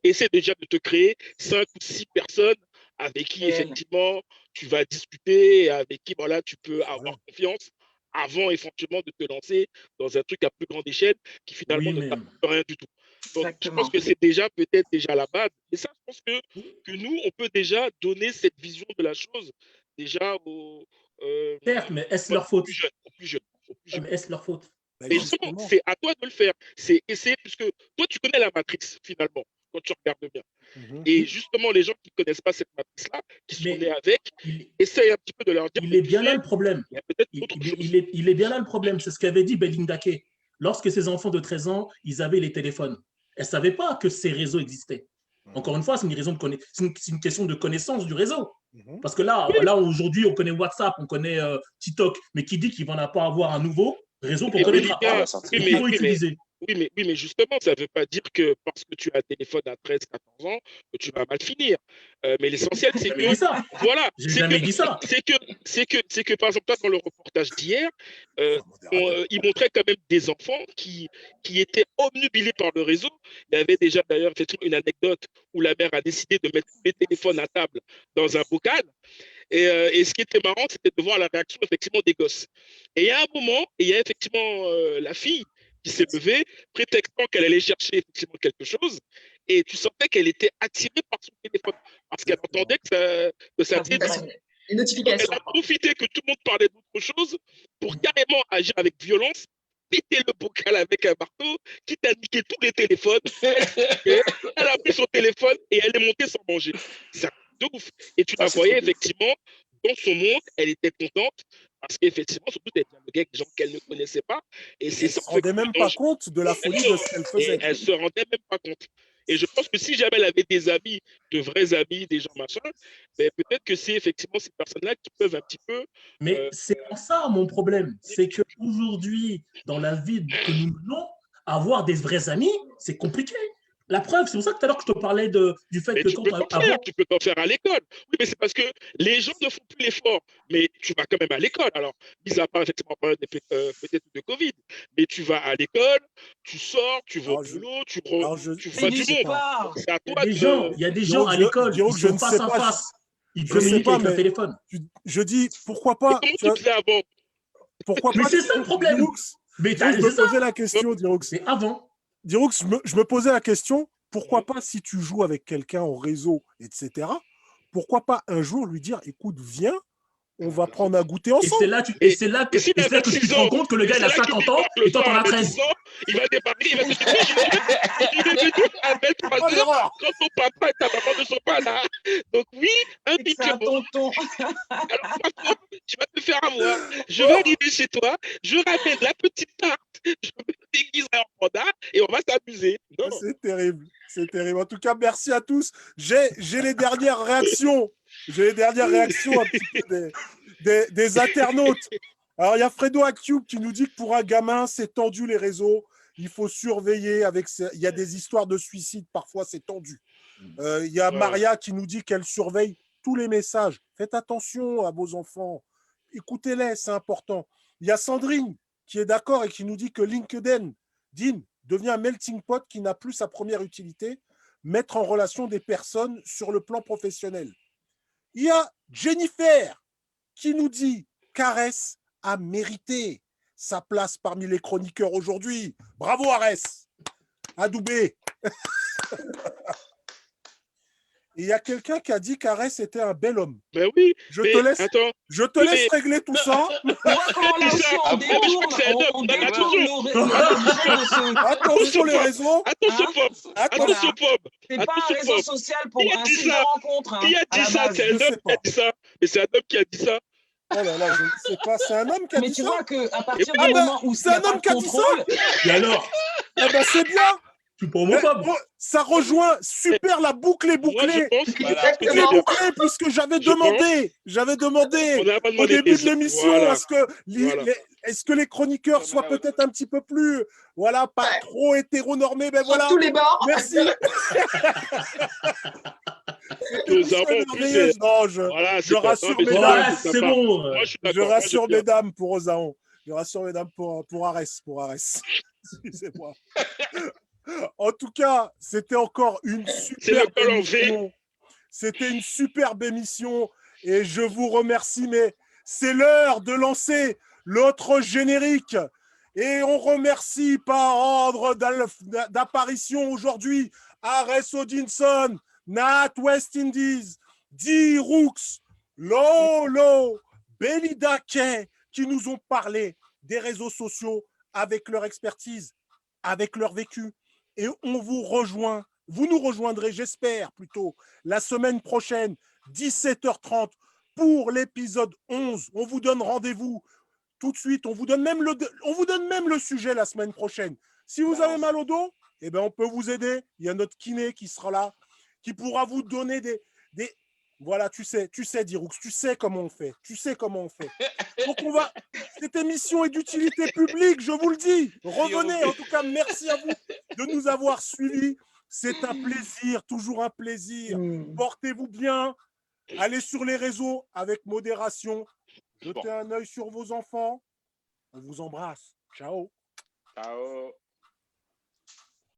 essaie déjà de te créer 5 ou 6 personnes avec qui effectivement tu vas discuter et avec qui voilà, tu peux avoir confiance avant éventuellement de te lancer dans un truc à plus grande échelle qui finalement ne t'apporte rien du tout. Donc, je pense que c'est peut-être déjà la base. Et ça, je pense que nous, on peut déjà donner cette vision de la chose déjà Certes, mais est-ce leur faute? aux plus jeunes. Mais est-ce leur faute? Bah, Mais justement, justement. c'est à toi de le faire. C'est essayer, puisque toi, tu connais la matrice, finalement, quand tu regardes bien. Mhm. Et justement, les gens qui ne connaissent pas cette matrice-là, qui sont Mais nés avec, il, essayent un petit peu de leur dire, il mais est tu bien là sais, le problème. il y a peut-être autre chose. Il est bien là le problème. C'est ce qu'avait dit Belinda Kay. Lorsque ses enfants de 13 ans, ils avaient les téléphones. Elle ne savait pas que ces réseaux existaient. Encore une fois, c'est une question de connaissance du réseau. Mhm. Parce que là aujourd'hui, on connaît WhatsApp, on connaît TikTok, mais qui dit qu'il va en pas avoir un nouveau réseau qu'on Mais ne connaîtra Belinda, pas sortir. et oui, qu'il mais, faut oui, mais, utiliser. oui, mais justement, ça ne veut pas dire que parce que tu as un téléphone à 13, 14 ans, que tu vas mal finir. Mais l'essentiel, c'est J'ai jamais que, dit ça. voilà, J'ai jamais dit ça. c'est que, par exemple, toi, dans le reportage d'hier, Enfin, modérateur. il montrait quand même des enfants qui étaient obnubilés par le réseau. Il y avait déjà d'ailleurs effectivement une anecdote où la mère a décidé de mettre tous les téléphones à table dans un bocal. Et ce qui était marrant, c'était de voir la réaction effectivement des gosses. Et il y a un moment, il y a effectivement la fille qui s'est levée, prétextant qu'elle allait chercher effectivement quelque chose. Et tu sentais qu'elle était attirée par son téléphone parce qu'elle entendait que ça Ça venait vibre. d'ici. Une Donc, elle notification. a profité que tout le monde parlait d'autre chose pour carrément agir avec violence, péter le bocal avec un marteau, quitte à niquer tous les téléphones. Elle a pris son téléphone et elle est montée sans manger. C'est un truc de ouf. Et tu Ça, la c'est voyais trop ouf. effectivement dans son monde, elle était contente parce qu'effectivement, surtout, elle dialoguait avec des gens qu'elle ne connaissait pas. Et c'est Elle ça, se rendait même pas effectivement, compte de la folie de ce qu'elle et faisait. elle se rendait même pas compte. Et je pense que si jamais elle avait des amis, de vrais amis, des gens machin, ben peut-être que c'est effectivement ces personnes-là qui peuvent un petit peu. Mais c'est en ça mon problème. C'est qu'aujourd'hui, dans la vie que nous menons, avoir des vrais amis, c'est compliqué. La preuve, c'est pour ça que tout à l'heure que je te parlais du fait Mais que tu peux t'en faire, avant, tu peux t'en faire à l'école. Oui, mais c'est parce que les gens ne font plus l'effort. Mais tu vas quand même à l'école. Alors, mis à part effectivement peut-être de Covid, mais tu vas à l'école, tu sors, tu vas au Alors, je, boulot, alors je, tu je vois ne du sais monde. pas. Donc, c'est à il y a toi des gens, de. il y a des gens à Je, l'école, ils je sont ne face sais à pas. face, ils Je sais communiquent pas, avec un mais téléphone. je dis pourquoi Mais pas. comment Tu tu vois, faisais avant? pourquoi Mais pas c'est ça le problème. Diroux, Mais je me c'est ça. posais la question, Diroux. Mais avant, Diroux, je me posais la question, pourquoi pas si tu joues avec quelqu'un au réseau, etc., pourquoi pas un jour lui dire, écoute, viens, on va prendre un goûter et c'est ensemble. là, Et s'il a que tu 26 te rends ans, compte que le et gars, il c'est a là qu'il 50 ans débarque le et toi, soir t'en à as 13. 26 ans, il va débarquer, il va te dire, oui, il est venu à 23 Oh, heures l'erreur. quand ton papa et ta maman ne sont pas là. Donc oui, un Et que c'est un biberon. tonton. Alors, par contre, tu vas te faire avoir. Je vais arriver chez toi, je ramène la petite tarte, je me déguise en panda et on va s'amuser. Non. C'est terrible, c'est terrible. En tout cas, merci à tous. J'ai les dernières réactions. J'ai les dernières réactions un petit peu des internautes. Alors, il y a Fredo Acube qui nous dit que pour un gamin, c'est tendu les réseaux. Il faut surveiller. Il y a des histoires de suicide, parfois c'est tendu. Il y a Ouais. Maria qui nous dit qu'elle surveille tous les messages. Faites attention à vos enfants. Écoutez-les, c'est important. Il y a Sandrine qui est d'accord et qui nous dit que LinkedIn devient un melting pot qui n'a plus sa première utilité, mettre en relation des personnes sur le plan professionnel. Il y a Jennifer qui nous dit qu'Arès a mérité sa place parmi les chroniqueurs aujourd'hui. Bravo Arès, adoubé. Et il y a quelqu'un qui a dit qu'Arès était un bel homme. Ben oui, Je mais te laisse, attends. je te Oui, laisse mais- régler tout ça. Tu vois comment là Qui aussi ça on mais je crois que c'est un homme. on Non, mais détourne attention. l'objet de ce. Attention les réseaux. Attention, Hein Pomme. Attention. Attention, Pomme. C'est pas un Attention, réseau Pomme. social Qui pour a un dit site de ça? rencontre. Qui a À dit la ça? base. C'est un Je homme sais qui a pas. dit ça. Mais c'est un homme qui a dit ça. Oh là là, je ne sais pas. C'est un homme qui a Mais dit tu ça. vois qu'à partir Ah du ben, moment où c'est il n'y a un pas homme de qui a dit ça. contrôle, Et alors, Eh ben c'est bien. tu prends Mais, mon pomme. oh, ça rejoint super, la boucle est Moi, je bouclée. pense que Voilà. ce que tu C'est veux dire. bouclé puisque j'avais Je demandé On n'a pas au demandé début de l'émission Voilà. est-ce que Voilà. est-ce que les chroniqueurs soient Come out. peut-être un petit peu plus, voilà, pas Ouais. trop hétéronormés. Ben Sur voilà. tous les bords. Merci. Cette Nous émission avons est plus merveilleuse. Non, Voilà, je c'est rassure non, mais c'est mesdames. bien, Ouais, c'est c'est sympa. bon. Moi, je suis Je d'accord. Moi, rassure j'aime bien. mesdames pour Ozaon. Je rassure mesdames pour Arès. Excusez-moi. En tout cas, c'était encore une C'est le superbe col en V. émission. C'était une superbe émission et je vous remercie, mais c'est l'heure de lancer l'autre générique. Et on remercie par ordre d'apparition aujourd'hui Arès Odinson, Nat West Indies, D. Rooks, Lolo, Belinda Kay, qui nous ont parlé des réseaux sociaux avec leur expertise, avec leur vécu. Et on vous rejoint, vous nous rejoindrez, j'espère plutôt, la semaine prochaine, 17h30, pour l'épisode 11. On vous donne rendez-vous tout de suite. On vous donne même le sujet la semaine prochaine. Si vous avez mal au dos, eh ben, on peut vous aider. Il y a notre kiné qui sera là, qui pourra vous donner des... Voilà, tu sais, Diroux, tu sais comment on fait. Tu sais comment on fait. Donc, cette émission est d'utilité publique, je vous le dis. Revenez. En tout cas, merci à vous de nous avoir suivis. C'est un plaisir, toujours un plaisir. Portez-vous bien. Allez sur les réseaux avec modération. Jetez un œil sur vos enfants. On vous embrasse. Ciao. Ciao.